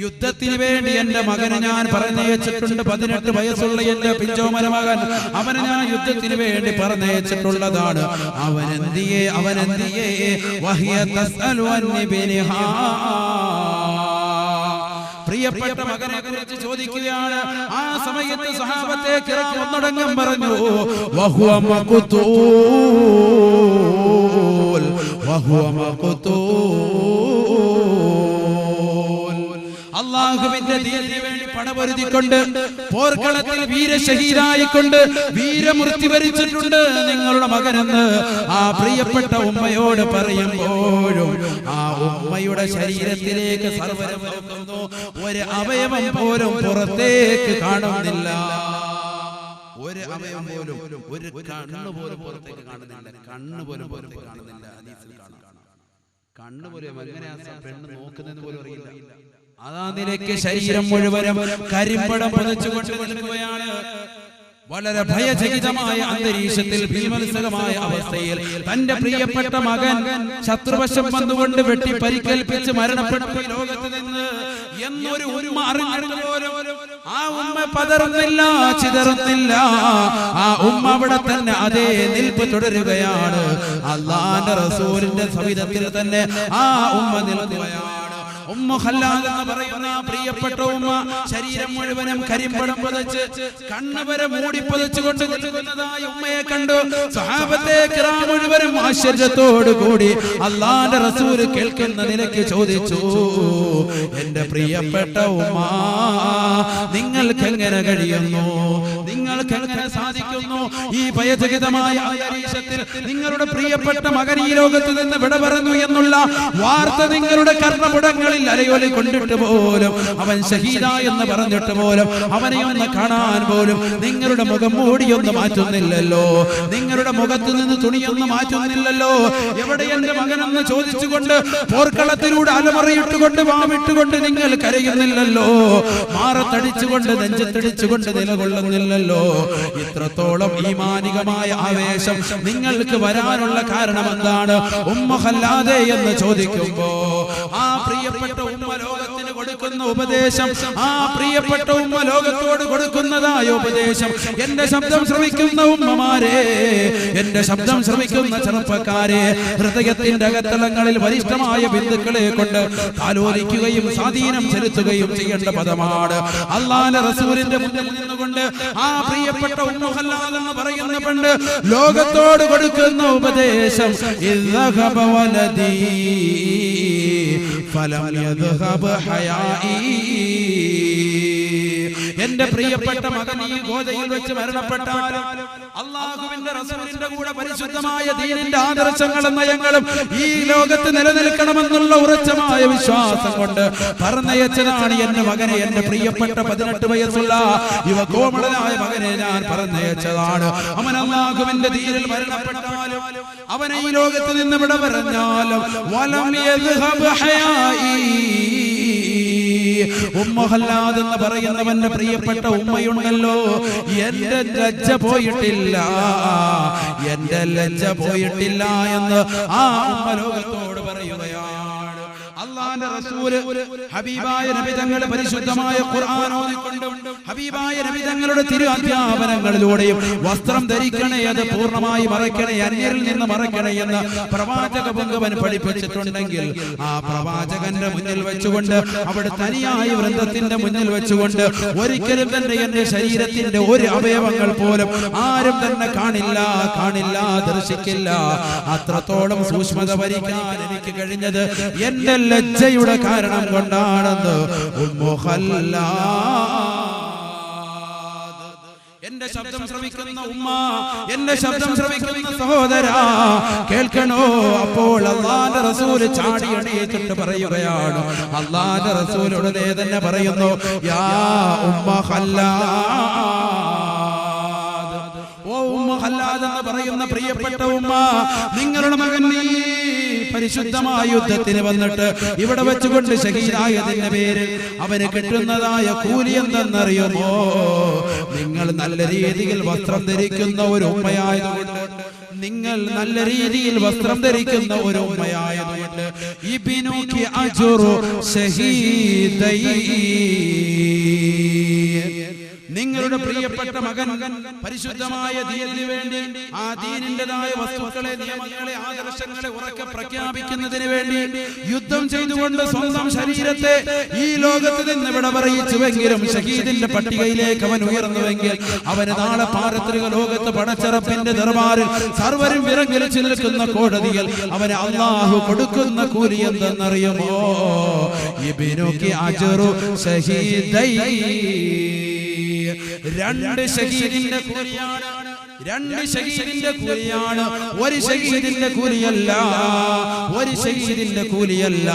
യുദ്ധത്തിന് വേണ്ടി എന്റെ മകനെ ഞാൻ പറഞ്ഞയച്ചിട്ടുണ്ട്. 18 വയസ്സുള്ള എന്റെ പിഞ്ചോമന മകൻ, അവനെ ഞാൻ യുദ്ധത്തിന് വേണ്ടി പറഞ്ഞയച്ചിട്ടുള്ളതാണ്. അവനെന്തിയേ വഹിയ തസ്അലു അന്നി ബിനിഹാ. പ്രിയപ്പെട്ട മകനെ കുറിച്ച് ചോദിക്കുകയാണ്. ആ സമയത്ത് സഹാബത്തെ കിറാം ഒന്നടങ്കം പറഞ്ഞു, വഹുവ മഖ്തൂൽ. അല്ലാഹുവിന്റെ ദീനിന് വേണ്ടി പണപൊരുതിക്കൊണ്ട് പോർക്കളത്തിൽ വീരശഹീദായിക്കൊണ്ട് വീരമൃത്യു വരിച്ചിട്ടുണ്ട് നിങ്ങളുടെ മകനെന്ന് ആ പ്രിയപ്പെട്ട ഉമ്മയോട് പറയുമ്പോഴും ആ ഉമ്മയുടെ ശരീരത്തിലേക്ക് സർവ്വരം നോക്കുന്നു. ഒരു അവയവം പോലും പുറത്തേക്ക് കാണുന്നില്ല. ഒരു അവയവം പോലും, ഒരു കണ്ണ് പോലും പുറത്തേക്ക് കാണുന്നില്ല. കണ്ണ് പോലും പുറത്തേക്ക് കാണുന്നില്ല. കണ്ണ് പോലും എങ്ങനെയാ പെണ്ണ് നോക്കുന്നതെന്ന് പോലും അറിയില്ല. അതാ നിലയ്ക്ക് ശരീരം മുഴുവനും കരിമ്പടം പുതച്ചുകൊണ്ട് നിൽക്കുകയാണ്. വളരെ ഭയചകിതമായ അന്തരീക്ഷത്തിൽ ഭീമത്സരമായ അവസ്ഥയിൽ തന്റെ പ്രിയപ്പെട്ട മകൻ ശത്രുവശം വന്നുകൊണ്ട് വെട്ടി പരിക്കേൽപ്പിച്ച് മരണപ്പെട്ടു ഈ ലോകത്ത് നിന്ന് എന്നൊരു ഉമ്മ അറിഞ്ഞുപോലും ആ ഉമ്മ പതറുന്നില്ല, ചിതറുന്നില്ല. ആ ഉമ്മ അവിടെ തന്നെ അതേ നിൽപ്പ് തുടരുകയാണ്. അല്ലാഹുവിന്റെ റസൂലിന്റെ സവിധത്തിൽ തന്നെ ആ ഉമ്മ നിൽക്കുകയാണ്. ഉമ്മു ഖല്ലാദ് എന്ന് പറയുന്ന പ്രിയപ്പെട്ട ഉമ്മ ശരീരം മുഴുവനും കരിമ്പടം പുതച്ച് കണ്ണ് വരെ മൂടി പുതച്ചുകൊണ്ട് നിൽക്കുന്നതായ ഉമ്മയെ കണ്ടു സഹാബത്തെ കിറാം മുഴുവനും ആശ്ചര്യത്തോടു കൂടി അല്ലാഹുവിന്റെ റസൂൽ കേൾക്കുന്ന നിലയ്ക്ക് ചോദിച്ചു, എന്റെ പ്രിയപ്പെട്ട ഉമ്മ, നിങ്ങൾക്ക് എങ്ങനെ കഴിയുന്നു, നിങ്ങൾക്ക് എങ്ങനെ സാധിക്കുന്നു ഈ ഭയചകിതമായ അന്തരീക്ഷത്തിൽ നിങ്ങളുടെ പ്രിയപ്പെട്ട മകൻ ഈ ലോകത്ത് നിന്ന് വിട പറഞ്ഞു എന്നുള്ള വാർത്ത നിങ്ങളുടെ കർണപുടങ്ങളിൽ അരയൊലി കൊണ്ടിട്ട് പോലും, അവൻ ഷഹീദ എന്ന് പറഞ്ഞിട്ട് പോലും അവനെ ഒന്ന് കാണാൻ പോലും നിങ്ങളുടെ മുഖം മൂടിയൊന്നും മാറ്റുന്നില്ലല്ലോ, നിങ്ങളുടെ മുഖത്ത് നിന്ന് തുണിയൊന്നും മാറ്റുന്നില്ലല്ലോ. എവിടെ എന്റെ മകനെന്ന് ചോദിച്ചുകൊണ്ട് പോർക്കളത്തിലൂടെ അലമുറയിട്ടുകൊണ്ട് വാവിട്ടുകൊണ്ട് നിങ്ങൾ കരയുന്നില്ലല്ലോ, മാറത്തടിച്ചുകൊണ്ട് നെഞ്ചത്തടിച്ചുകൊണ്ട് നിലകൊള്ളുന്നില്ലല്ലോ. ഇത്രത്തോളം ഈമാനികമായ ആവേശം നിങ്ങൾക്ക് വരാനുള്ള കാരണം എന്താണ് ഉമ്മു ഖല്ലാദേ എന്ന് ചോദിക്കുമ്പോ ആ പ്രിയപ്പെട്ട ഉമ്മ ലോകത്തിന് കൊടുക്കുന്ന ഉപദേശം, ആ പ്രിയപ്പെട്ട ഉമ്മ ലോകത്തോട് കൊടുക്കുന്നതായ ഉപദേശം, എന്റെ ശബ്ദം ശ്രമിക്കുന്ന ഉമ്മമാരെ, എന്റെ ശബ്ദം ശ്രമിക്കുന്ന ചെറുപ്പക്കാരെ, ഹൃദയത്തിന്റെ അകത്തളങ്ങളിൽ വരിഷ്ഠമായ ബിന്ദുക്കളെ കൊണ്ട് താലോലിക്കുകയും സ്വാധീനം ചെലുത്തുകയും ചെയ്യേണ്ട പദമാണ്. അല്ലാഹുവിന്റെ റസൂലിന്റെ മുന്നിൽ നിന്നുകൊണ്ട് ആ പ്രിയപ്പെട്ട ഉമ്മു ഖല്ലാദ് എന്ന് പറയുന്ന പെണ്ണ് ലോകത്തോട് കൊടുക്കുന്ന ഉപദേശം, ഇദ്ഹബ വലദീ ഫലം യദ്ഹബ് ഹയാഇ. എന്റെ പ്രിയപ്പെട്ട മകൻ ഈ ഗോദയിൽ വെച്ച് മരണപ്പെട്ടാലും അല്ലാഹുവിന്റെ റസൂലിന്റെ കൂടെ പരിശുദ്ധമായ ദീനിന്റെ ആദർശങ്ങളും നയങ്ങളും ഈ ലോകത്ത് നിലനിൽക്കണമെന്നുള്ള ഉറച്ചമായ വിശ്വാസം കൊണ്ട് പറഞ്ഞയച്ചതാണ് എന്റെ മകനെ, എന്റെ പ്രിയപ്പെട്ട 18 വയസ്സുള്ള യുവകോമളനായ മകനെ ഞാൻ പറഞ്ഞയച്ചതാണ്. അവൻ അല്ലാഹുവിന്റെ ദീനിൽ മരണപ്പെട്ടാലും അവനെ ഈ ലോകത്ത് നിന്ന് വിട പറഞ്ഞാലും വലം യദ്ഹബ് ഹയാഇ. ഉമ്മു ഖല്ലാദ് എന്ന് പറയുന്നവന്റെ പ്രിയപ്പെട്ട ഉമ്മയുണ്ടല്ലോ, എന്റെ ലജ്ജ പോയിട്ടില്ല, എന്റെ ലജ്ജ പോയിട്ടില്ല എന്ന് ആ ഉമ്മ ലോകത്തോട് പറയുകയാണ്. അല്ലാഹുവിന്റെ അല്ലാഹുവിന്റെ റസൂല് ഹബീബായ നബി തങ്ങളുടെ പരിശുദ്ധമായ ഖുർആൻ ഓതിക്കൊണ്ടും ഹബീബായ നബി തങ്ങളുടെ തിരു അധ്യാപനങ്ങളിലൂടെയും വസ്ത്രം ധരിക്കണേ, അത് പൂർണ്ണമായി മറയ്ക്കണേ, അന്യരിൽ നിന്ന് മറയ്ക്കണേ എന്ന് പ്രവാചക പൊങ്കവൻ പഠിപ്പിച്ചിട്ടുണ്ടെങ്കിൽ ആ പ്രവാചകന്റെ മുന്നിൽ വെച്ചുകൊണ്ട് അവിടെ തനിയായ വൃന്ദത്തിന്റെ മുന്നിൽ വെച്ചുകൊണ്ട് ഒരിക്കലും തന്നെ എന്റെ ശരീരത്തിന്റെ ഒരു അവയവങ്ങൾ പോലും ആരും തന്നെ കാണില്ല, ദർശിക്കില്ല. അത്രത്തോളം സൂക്ഷ്മത ഭരിക്കാൻ എനിക്ക് കഴിഞ്ഞത് എന്റെ ലജ്ജയുടെ കാരണം കൊണ്ടാണെന്ന് ഉമ്മു ഖല്ലാദ്. എന്റെ ശബ്ദം ശ്രവിക്കുന്ന ഉമ്മ, എന്റെ ശബ്ദം ശ്രവിക്കുന്ന സഹോദര കേൾക്കണോ? അപ്പോൾ അല്ലാഹുവിന്റെ റസൂൽ ചാടി എണീറ്റിട്ട് പറയുകയാണ്, അല്ലാഹുവിന്റെ റസൂൽ ഉടനെ തന്നെ പറയുന്നു, യാ ഉമ്മ ഖല്ലാദ്, ഓ ഉമ്മ ഖല്ലാദ് എന്ന് പറയുന്ന പ്രിയപ്പെട്ട ഉമ്മ, നിങ്ങളുടെ മകൻ നീ പരിശുദ്ധമായ യുദ്ധത്തിന് വന്നിട്ട് ഇവിടെ വെച്ചുകൊണ്ട് ശഹീദായതിന്റെ പേരിൽ അവന് കിട്ടുന്നതായ കൂലി എന്തെന്നറിയുമോ? നിങ്ങൾ നല്ല രീതിയിൽ വസ്ത്രം ധരിക്കുന്ന ഒരു ഉമ്മയായതുകൊണ്ട്, നിങ്ങൾ നല്ല രീതിയിൽ വസ്ത്രം ധരിക്കുന്ന ഒരു ഉമ്മയായതുകൊണ്ട് ഇബ്നുകി അജ്റു ശഹീദൈ, നിങ്ങളുടെ പ്രിയപ്പെട്ട മകൻ പരിശുദ്ധമായ ദീനിന് വേണ്ടി ആ ദീനിന്റേതായ വസ്തുക്കളെ, നിയമങ്ങളെ, ആദർശങ്ങളെ ഉറക്കെ പ്രഖ്യാപിക്കുന്നതിന് വേണ്ടി യുദ്ധം ചെയ്തുകൊണ്ട് സ്വന്തം ശരീരത്തെ ഈ ലോകത്ത് നിന്ന് ഇവിടെ പറയിച്ചുവെങ്കിലും ഷഹീദിന്റെ പട്ടികയിലേക്ക് അവൻ ഉയർന്നുവെങ്കിൽ അവന് നാളെ പാരത്രിക ലോകത്ത് പടച്ചറപ്പിന്റെ ദർബാറിൽ സർവരും വിറങ്ങലിച്ചു നിൽക്കുന്ന കോടതിയിൽ അവന് അല്ലാഹു കൊടുക്കുന്ന കൂലി എന്തെന്നറിയുമോ? ഇബ്നുകി അജ്റു ശഹീദൈ, രണ്ട് ഷഹീദിന്റെ കൂലിയാണ്, രണ്ട് ഷഹീദിന്റെ കൂലിയാണ്, ഒരു ഷഹീദിന്റെ കൂലിയല്ല, ഒരു ഷഹീദിന്റെ കൂലിയല്ല.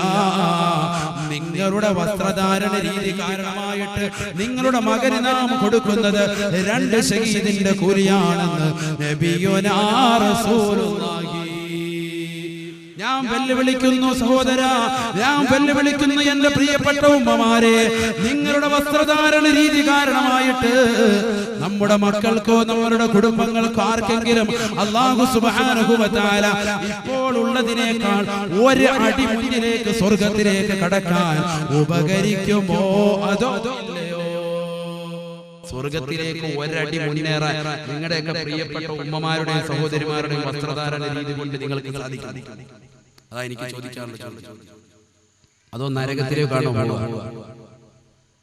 നിങ്ങളുടെ വസ്ത്രധാരണ രീതി കാരണമായിട്ട് നിങ്ങളുടെ മകന് നാം കൊടുക്കുന്നത് രണ്ട് ഷഹീദിന്റെ കൂലിയാണെന്ന് നബിയുനാ റസൂലുള്ളാഹി. ഞാൻ വെല്ലുവിളിക്കുന്നു സഹോദര, ഞാൻ വെല്ലുവിളിക്കുന്നു എന്റെ പ്രിയപ്പെട്ട ഉമ്മമാരെ, നിങ്ങളുടെ വസ്ത്രധാരണ രീതി കാരണമായിട്ട് നമ്മുടെ മക്കൾക്കോ നമ്മളുടെ കുടുംബങ്ങൾക്കോ ആർക്കെങ്കിലും അല്ലാഹു സുബ്ഹാനഹു വ തആല ഇപ്പോൾ ഉള്ളതിനേക്കാൾ ഒരു അടി മുന്നിലേക്ക് സ്വർഗ്ഗത്തിലേക്ക് കടക്കാൻ ഉപകരിക്കുമോ അതോ ഇല്ലയോ? സ്വർഗത്തിലേക്ക് ഒരടി മുന്നേറാൻ നിങ്ങളുടെയൊക്കെ പ്രിയപ്പെട്ട ഉമ്മമാരുടെയും സഹോദരിമാരുടെയും വസ്ത്രധാരണ രീതി കൊണ്ട് നിങ്ങൾക്ക് സാധിക്കും? അതാ എനിക്ക് ചോദിക്കാറുള്ള ചോദ്യം. അതോ നരകത്തിലേക്കാണോ പോവുക?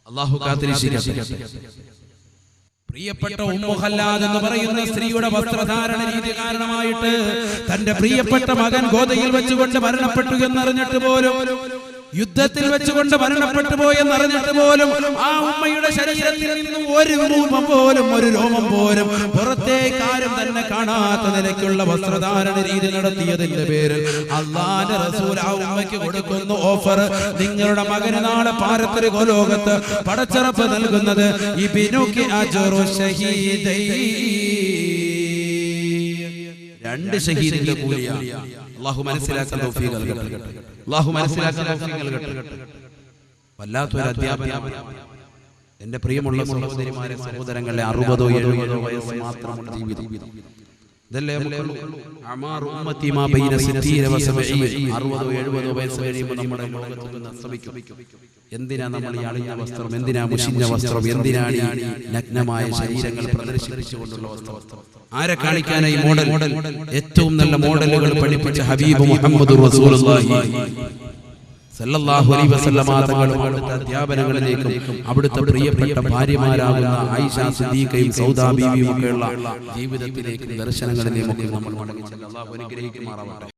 അല്ലാഹു കാത്തിരക്ഷിക്കട്ടെ. പ്രിയപ്പെട്ട ഉമ്മു ഖല്ലാദ് എന്ന് പറയുന്ന സ്ത്രീയുടെ വസ്ത്രധാരണ രീതി കാരണമായിട്ട് തന്റെ പ്രിയപ്പെട്ട മകൻ ഗോദയിൽ വെച്ചുകൊണ്ട് മരണപ്പെട്ടു എന്നറിഞ്ഞിട്ട് പോലും, യുദ്ധത്തിൽ വെച്ചുകൊണ്ട് മരണപ്പെട്ടു പോയെന്നറിഞ്ഞിട്ട് പോലും ആ ഉമ്മയുടെ ശരീരത്തിൽ നിന്നും ഒരു രൂപം പോലും, ഒരു രോമം പോലും പുറത്തേക്കാരും തന്നെ കാണാത്ത നിലയ്ക്കുള്ള വസ്ത്രധാരണ രീതി നടത്തിയതിന്റെ പേരിൽ അല്ലാഹുവിന്റെ റസൂൽ ആ ഉമ്മയ്ക്ക് കൊടുക്കുന്ന ഓഫർ, നിങ്ങളുടെ മകന് നാളെ പാരത്രിക ലോകത്ത് പടച്ചറപ്പ് നൽകുന്നത് ഇബ്നുകി അജ്റു ശഹീദൈ, രണ്ട് ഷഹീദിന്റെ കൂലിയാണ്. അല്ലാഹു മനസ്സിലാക്കാൻ തൗഫീഖ് നൽകട്ടെ, അല്ലാഹു മനസ്സിലാക്കാൻ തൗഫീഖ് നൽകട്ടെ. വല്ലാത്തൊരു അധ്യാപനം എന്റെ പ്രിയമുള്ള സഹോദരിമാരെ, സഹോദരങ്ങളെ, 60-70 വയസ്സ് മാത്രമുള്ള ജീവിതം. ഇതല്ലേ അമാർ ഉമ്മത്തി മാ ബൈന 60 വ 70, 60-70 വയസ്സ് കഴിയുമ്പോൾ നമ്മുടെ ലോകത്ത് നിന്ന് അസ്തമിക്കും. എന്തിനാ നമ്മൾ ഈ അണിഞ്ഞ വസ്ത്രം, എന്തിനാ മുഷിഞ്ഞ വസ്ത്രം, എന്തിനാണ് ഈ നഗ്നമായ ശരീരങ്ങൾ പ്രദർശിപ്പിച്ചുകൊണ്ടുള്ള വസ്ത്രം? ആരെ കാണിക്കാനായി മോഡൽ? ഏറ്റവും നല്ല മോഡലുകൾ പഠിപ്പിച്ച ഹബീബ് മുഹമ്മദുർ റസൂലുള്ളാഹി സല്ലല്ലാഹു അലൈഹി വസല്ലമ തങ്ങളുടെ അധ്യാപനങ്ങളിലേക്കും അവിടുത്തെ പ്രിയപ്പെട്ട ഭാര്യമാരാകുന്ന ആയിഷ സിദ്ദീഖയും സൗദാ ബീവിയും ഒക്കെയുള്ള ജീവിതത്തിലേക്കും ദർശനങ്ങളിലേക്കും നമ്മൾ മടങ്ങി ചെല്ലാം. അല്ലാഹു അനുഗ്രഹിക്കുമാറാവട്ടെ.